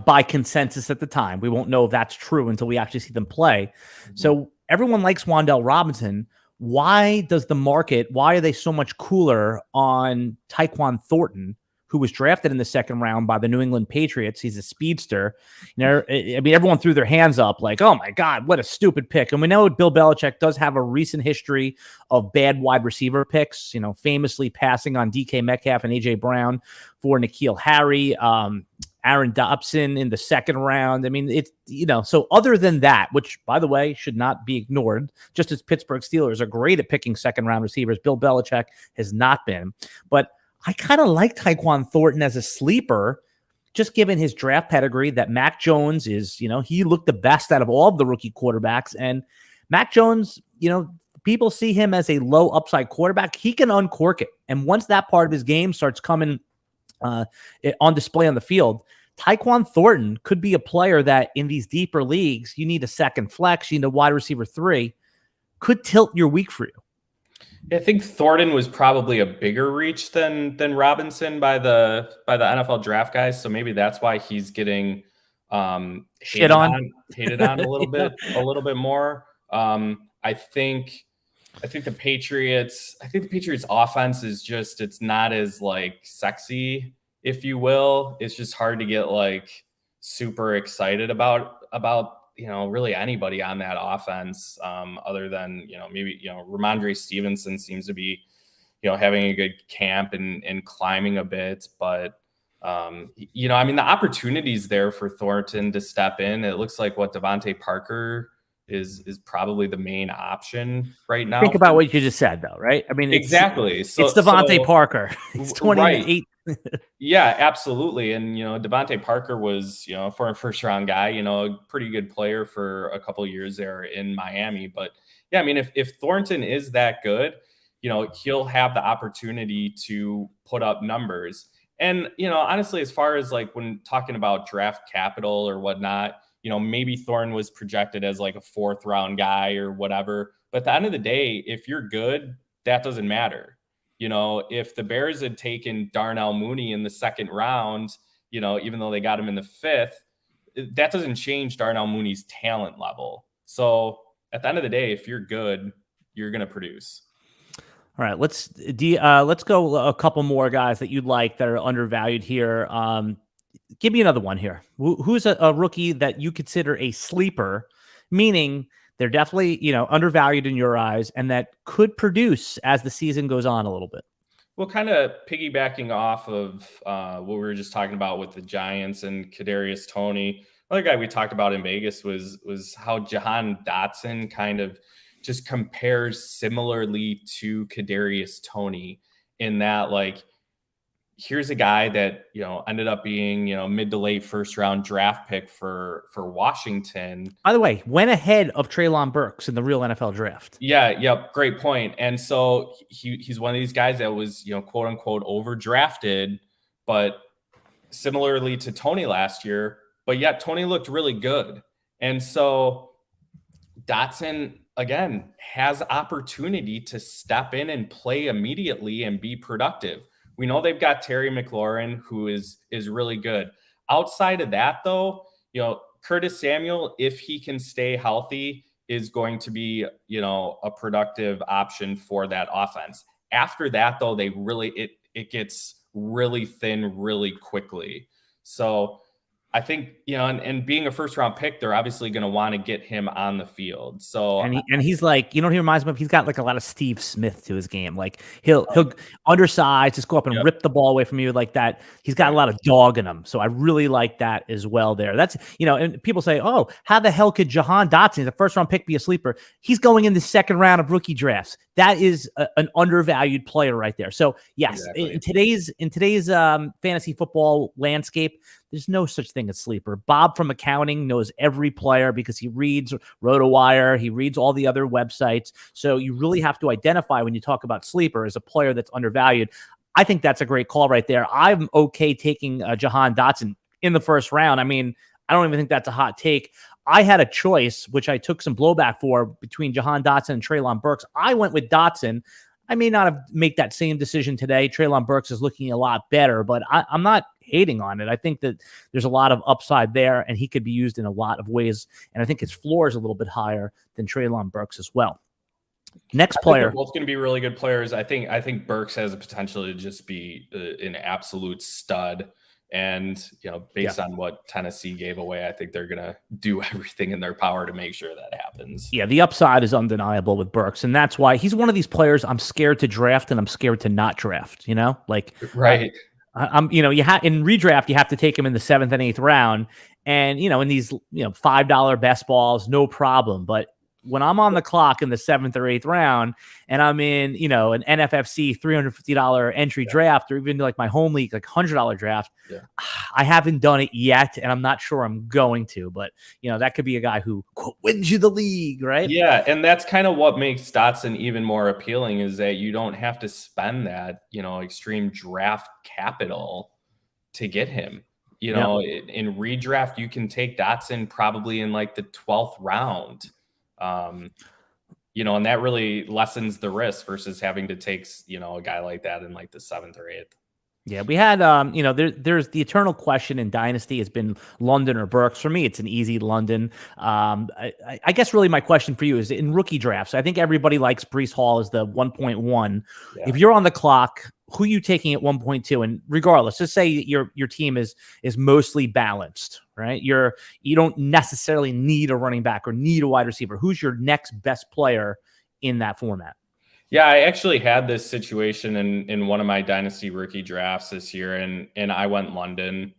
by consensus at the time. We won't know if that's true until we actually see them play. Mm-hmm. So everyone likes Wandel Robinson. Why are they so much cooler on Taekwon Thornton, who was drafted in the second round by the New England Patriots? He's a speedster. I mean, everyone threw their hands up like, oh my God, what a stupid pick. And we know Bill Belichick does have a recent history of bad wide receiver picks, famously passing on DK Metcalf and AJ Brown for N'Keal Harry, Aaron Dobson in the second round. I mean, it's, so other than that, which by the way, should not be ignored, just as Pittsburgh Steelers are great at picking second round receivers, Bill Belichick has not been. But I kind of like Taekwon Thornton as a sleeper, just given his draft pedigree that Mac Jones is, he looked the best out of all of the rookie quarterbacks. And Mac Jones, people see him as a low upside quarterback. He can uncork it. And once that part of his game starts coming on display on the field, Taekwon Thornton could be a player that in these deeper leagues, you need a second flex, you need a wide receiver 3, could tilt your week for you. I think Thornton was probably a bigger reach than Robinson by the NFL draft guys, so maybe that's why he's getting hated on a little bit more. I think the Patriots offense is just, it's not as like sexy, if you will. It's just hard to get like super excited about really anybody on that offense, other than, maybe, Ramondre Stevenson seems to be, having a good camp and climbing a bit, but, the opportunity's there for Thornton to step in. It looks like Devontae Parker is probably the main option right now. Think about what you just said though, right? I mean, exactly. It's Devontae Parker. He's 28. Yeah, absolutely. And, Devontae Parker was, for a first round guy, a pretty good player for a couple of years there in Miami. But yeah, I mean, if Thornton is that good, he'll have the opportunity to put up numbers. And, honestly, as far as like when talking about draft capital or whatnot, maybe Thornton was projected as like a 4th round guy or whatever. But at the end of the day, if you're good, that doesn't matter. If the Bears had taken Darnell Mooney in the 2nd round, even though they got him in the 5th, that doesn't change Darnell Mooney's talent level. So at the end of the day, if you're good, you're going to produce. All right, let's go a couple more guys that you'd like that are undervalued here. Give me another one here. Who's a rookie that you consider a sleeper, meaning they're definitely, undervalued in your eyes and that could produce as the season goes on a little bit? Well, kind of piggybacking off of what we were just talking about with the Giants and Kadarius Toney. Another guy we talked about in Vegas was how Jahan Datsun kind of just compares similarly to Kadarius Toney in that, like, here's a guy that, ended up being, mid to late 1st round draft pick for Washington. By the way, went ahead of Treylon Burks in the real NFL draft. Yeah. Yep. Great point. And so he's one of these guys that was, quote unquote overdrafted, but similarly to Toney last year, but yet Toney looked really good. And so Datsun, again, has opportunity to step in and play immediately and be productive. We know they've got Terry McLaurin, who is really good. Outside of that, though, Curtis Samuel, if he can stay healthy, is going to be, a productive option for that offense. After that, though, it gets really thin really quickly. So I think, and being a 1st round pick, they're obviously going to want to get him on the field. So, and he's like, he reminds me of, he's got like a lot of Steve Smith to his game. Like he'll undersized, just go up and rip the ball away from you like that. He's got a lot of dog in him. So I really like that as well there. That's, and people say, oh, how the hell could Jahan Datsun, the 1st round pick, be a sleeper? He's going in the 2nd round of rookie drafts. That is an undervalued player right there. So yes, exactly. in today's fantasy football landscape, there's no such thing as sleeper. Bob from accounting knows every player because he reads RotoWire. He reads all the other websites. So you really have to identify when you talk about sleeper as a player that's undervalued. I think that's a great call right there. I'm okay taking Jahan Datsun in the 1st round. I mean, I don't even think that's a hot take. I had a choice, which I took some blowback for, between Jahan Datsun and Treylon Burks. I went with Datsun. I may not have made that same decision today. Treylon Burks is looking a lot better, but I'm not hating on it. I think that there's a lot of upside there, and he could be used in a lot of ways. And I think his floor is a little bit higher than Treylon Burks as well. Next player. They're both going to be really good players. I think Burks has the potential to just be an absolute stud. And, based on what Tennessee gave away, I think they're going to do everything in their power to make sure that happens. Yeah, the upside is undeniable with Burks. And that's why he's one of these players I'm scared to draft and I'm scared to not draft, like, right. I'm, in redraft, you have to take him in the 7th and 8th round. And, in these, $5 best balls, no problem. But when I'm on the clock in the 7th or 8th round and I'm in, an NFFC $350 entry draft, or even like my home league, like $100 draft, I haven't done it yet. And I'm not sure I'm going to, but that could be a guy who, quote, wins you the league, right? Yeah. And that's kind of what makes Datsun even more appealing, is that you don't have to spend that, extreme draft capital to get him. In redraft, you can take Datsun probably in like the 12th round. And that really lessens the risk versus having to take, a guy like that in like the 7th or 8th. Yeah, we had, there's the eternal question in Dynasty has been London or Burks. For me, it's an easy London. I guess really my question for you is in rookie drafts. I think everybody likes Breece Hall as the 1.1. Yeah. If you're on the clock, who are you taking at 1.2? And regardless, just say your team is mostly balanced, right? You don't necessarily need a running back or need a wide receiver. Who's your next best player in that format? Yeah, I actually had this situation in one of my Dynasty rookie drafts this year, and I went London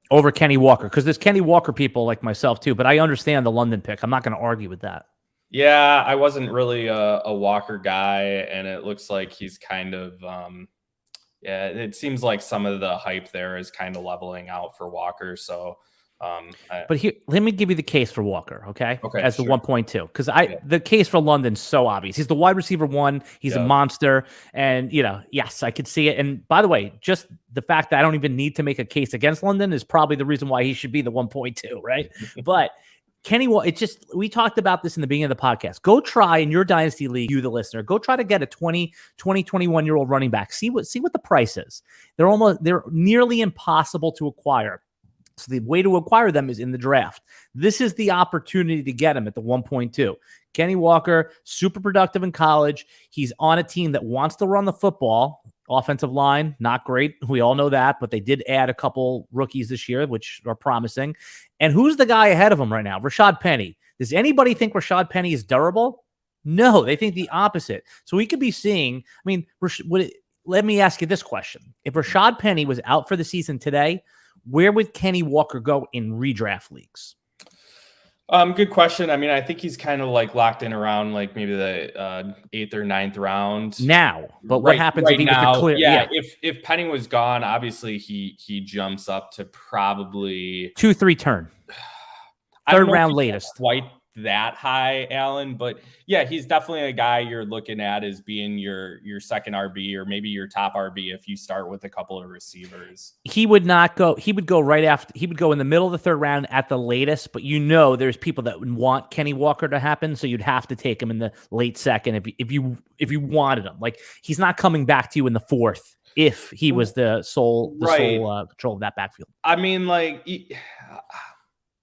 over Kenny Walker, because there's Kenny Walker people like myself too, but I understand the London pick. I'm not going to argue with that. Yeah, I wasn't really a Walker guy, and it looks like he's kind of Yeah, it seems like some of the hype there is kind of leveling out for Walker. So, but here, let me give you the case for Walker, okay? Okay, As the sure. 1.2, because the case for London's so obvious. He's the wide receiver 1. He's a monster, and yes, I could see it. And by the way, just the fact that I don't even need to make a case against London is probably the reason why he should be the 1.2, right? But Kenny, we talked about this in the beginning of the podcast. Go try in your dynasty league, you the listener, go try to get a 21-year-old running back. See what the price is. They're nearly impossible to acquire. So the way to acquire them is in the draft. This is the opportunity to get him at the 1.2. Kenny Walker, super productive in college. He's on a team that wants to run the football. Offensive line, not great. We all know that, but they did add a couple rookies this year, which are promising. And who's the guy ahead of him right now? Rashad Penny. Does anybody think Rashad Penny is durable? No, they think the opposite. So we could be seeing, let me ask you this question. If Rashad Penny was out for the season today, where would Kenny Walker go in redraft leagues? Good question. I think he's kind of like locked in around like maybe the 8th or 9th round now. But what happens if he was the clear? Yeah, if Penny was gone, obviously he jumps up to probably 2-3 turn. Third round latest. Quite that high, Alan, but yeah, he's definitely a guy you're looking at as being your second RB or maybe your top RB if you start with a couple of receivers. He would not go. He would go right after. He would go in the middle of the 3rd round at the latest. But there's people that would want Kenny Walker to happen, so you'd have to take him in the late 2nd if you wanted him. Like he's not coming back to you in the 4th if he was the sole control of that backfield.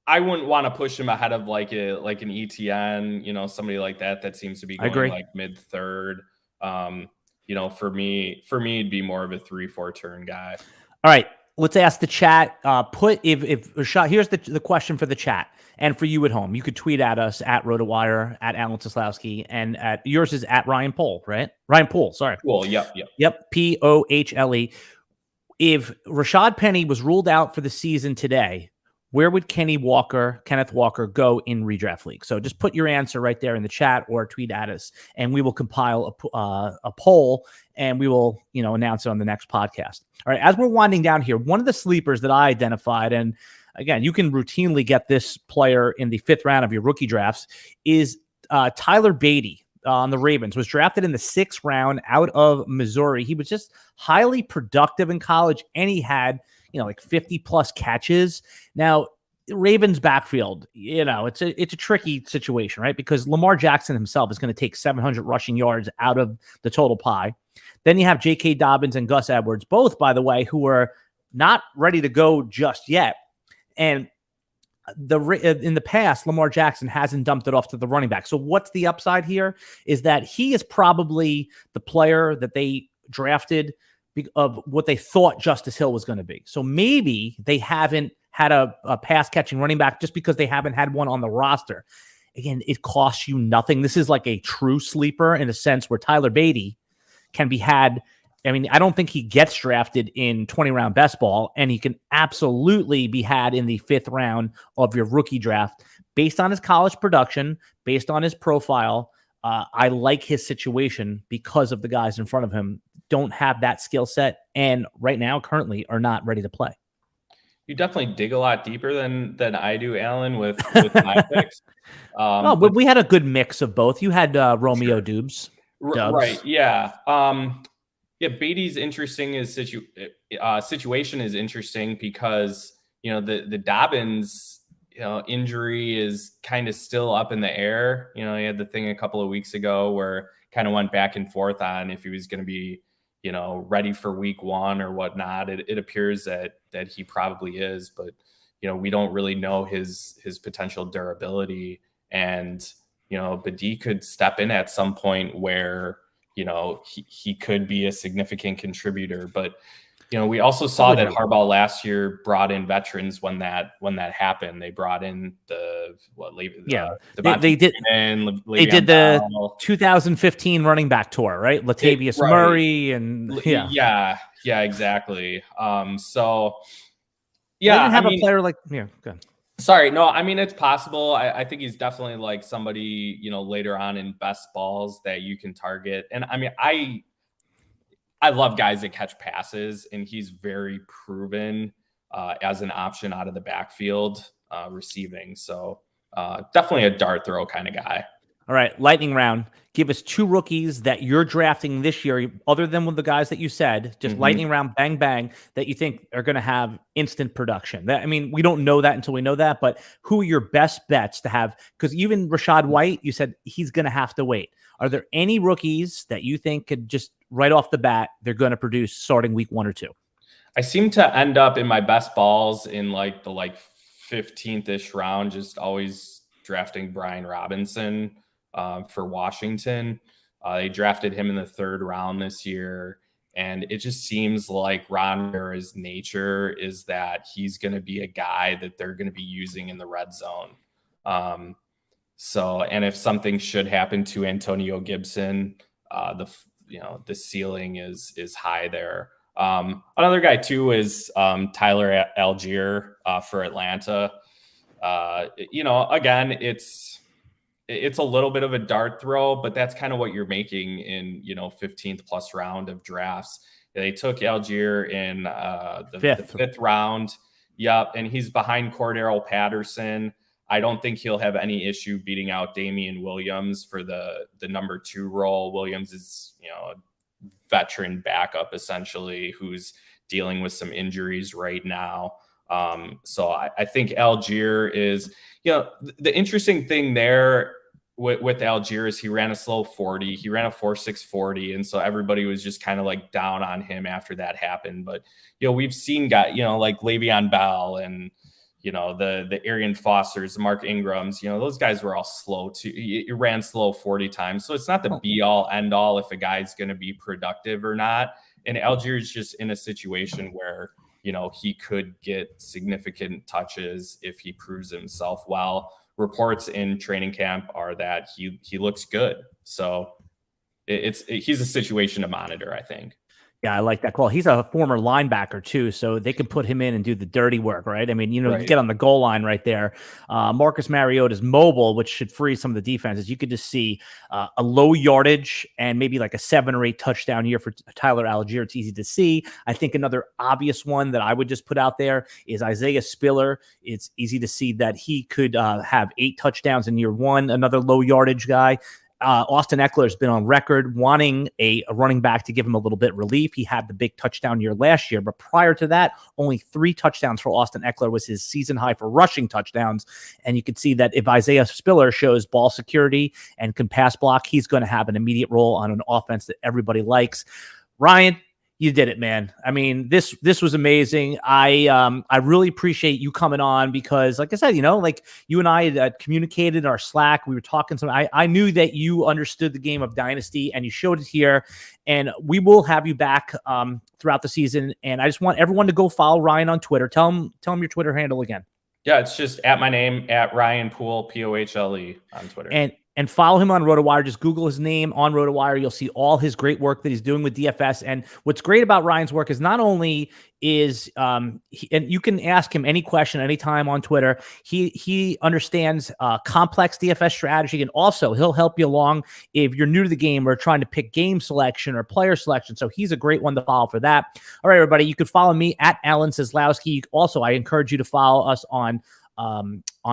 I wouldn't want to push him ahead of like an ETN, somebody like that seems to be going like mid 3rd. For me, it'd be more of a 3-4 turn guy. All right, let's ask the chat. If Rashad, here's the question for the chat and for you at home. You could tweet at us at RotoWire, at Alan Seslowsky, and at yours is at Ryan Pohle, right? Ryan Pohle, sorry. Cool. Yep. Pohle. If Rashad Penny was ruled out for the season today, where would Kenneth Walker go in redraft league? So just put your answer right there in the chat or tweet at us, and we will compile a poll, and we will, announce it on the next podcast. All right. As we're winding down here, one of the sleepers that I identified, and again, you can routinely get this player in the 5th round of your rookie drafts, is Tyler Beatty on the Ravens. Was drafted in the 6th round out of Missouri. He was just highly productive in college, and he had like 50 plus catches. Now, Ravens backfield, it's a tricky situation, right? Because Lamar Jackson himself is going to take 700 rushing yards out of the total pie. Then you have J.K. Dobbins and Gus Edwards, both, by the way, who are not ready to go just yet. And in the past, Lamar Jackson hasn't dumped it off to the running back. So what's the upside here is that he is probably the player that they drafted of what they thought Justice Hill was going to be. So maybe they haven't had a pass catching running back just because they haven't had one on the roster. Again, it costs you nothing. This is like a true sleeper in a sense where Tyler Beatty can be had. I don't think he gets drafted in 20-round best ball, and he can absolutely be had in the 5th round of your rookie draft based on his college production, based on his profile. I like his situation because of the guys in front of him don't have that skill set, and right now, currently, are not ready to play. You definitely dig a lot deeper than I do, Alan, with my picks. But we had a good mix of both. You had Romeo Dubs. Right, yeah. Beatty's interesting. His situation is interesting because, the Dobbins injury is kind of still up in the air. He had the thing a couple of weeks ago where kind of went back and forth on if he was going to be, ready for week 1 or whatnot. It appears that he probably is, but, we don't really know his potential durability. And, Beatty could step in at some point where, he could be a significant contributor, but, we also saw that Harbaugh last year brought in veterans when that happened. They brought in they did the 2015 running back tour, right? Latavius Murray and yeah, exactly. So they didn't have a player like good. Sorry, no, it's possible. I think he's definitely like somebody, later on in best balls that you can target. And I love guys that catch passes, and he's very proven as an option out of the backfield receiving. So definitely a dart throw kind of guy. All right, lightning round. Give us 2 rookies that you're drafting this year, other than one of the guys that you said, just lightning round, bang, bang, that you think are going to have instant production. I mean, we don't know that until we know that, but who are your best bets to have? Because even Rashad White, you said he's going to have to wait. Are there any rookies that you think could just right off the bat, they're going to produce starting week 1 or 2? I seem to end up in my best balls in like the 15th-ish round, just always drafting Brian Robinson for Washington. They drafted him in the 3rd round this year. And it just seems like Ron Rivera's nature is that he's going to be a guy that they're going to be using in the red zone. And if something should happen to Antonio Gibson, the ceiling is high there. Another guy too is Tyler Algier for Atlanta. Again, it's a little bit of a dart throw, but that's kind of what you're making in 15th plus round of drafts. They took Algier in the 5th round. Yep, and he's behind Cordero Patterson. I don't think he'll have any issue beating out Damian Williams for the number 2 role. Williams is a veteran backup essentially who's dealing with some injuries right now. So I think Algier is, the interesting thing there with Algier is he ran a slow 40. He ran a 4.6 40. And so everybody was just kind of like down on him after that happened. But, we've seen guys, like Le'Veon Bell and, the Arian Fosters, the Mark Ingrams, those guys were all slow too. He ran slow 40 times. So it's not the be all end all if a guy's going to be productive or not. And Algier is just in a situation where, he could get significant touches if he proves himself well. Reports in training camp are that he looks good. So he's a situation to monitor, I think. Yeah, I like that call. He's a former linebacker too, so they can put him in and do the dirty work, right? I mean, right. You get on the goal line right there. Marcus Mariota's mobile, which should free some of the defenses. You could just see a low yardage and maybe like a 7 or 8 touchdown year for Tyler Algier. It's easy to see. I think another obvious one that I would just put out there is Isaiah Spiller. It's easy to see that he could have 8 touchdowns in year 1. Another low yardage guy. Austin Eckler has been on record wanting a running back to give him a little bit relief. He had the big touchdown year last year, but prior to that, only 3 touchdowns for Austin Eckler was his season high for rushing touchdowns. And you can see that if Isaiah Spiller shows ball security and can pass block, he's going to have an immediate role on an offense that everybody likes. Ryan, you did it, man. I mean, this was amazing. I really appreciate you coming on because, like I said, like you and I had communicated in our Slack. We were talking some. I knew that you understood the game of Dynasty, and you showed it here. And we will have you back throughout the season. And I just want everyone to go follow Ryan on Twitter. Tell him your Twitter handle again. Yeah, it's just at my name, at Ryan Pohle, Pohle on Twitter. And follow him on RotoWire. Just Google his name on RotoWire. You'll see all his great work that he's doing with DFS. And what's great about Ryan's work is not only is and you can ask him any question anytime on Twitter. He understands complex DFS strategy, and also he'll help you along if you're new to the game or trying to pick game selection or player selection. So he's a great one to follow for that. All right, everybody, you can follow me at Alan Seslowsky. Also, I encourage you to follow us on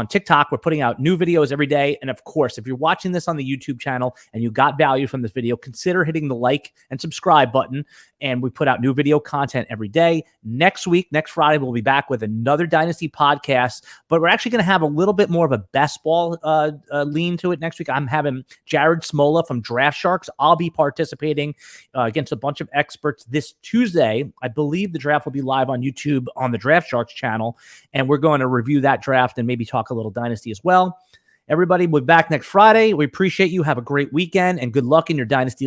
TikTok. We're putting out new videos every day. And of course, if you're watching this on the YouTube channel and you got value from this video, consider hitting the like and subscribe button. And we put out new video content every day. Next Friday, we'll be back with another Dynasty podcast, but we're actually going to have a little bit more of a best ball lean to it next week. I'm having Jared Smola from Draft Sharks. I'll be participating against a bunch of experts this Tuesday. I believe the draft will be live on YouTube on the Draft Sharks channel, and we're going to review that draft and maybe talk a little Dynasty as well. Everybody, we'll be back next Friday. We appreciate you. Have a great weekend and good luck in your Dynasty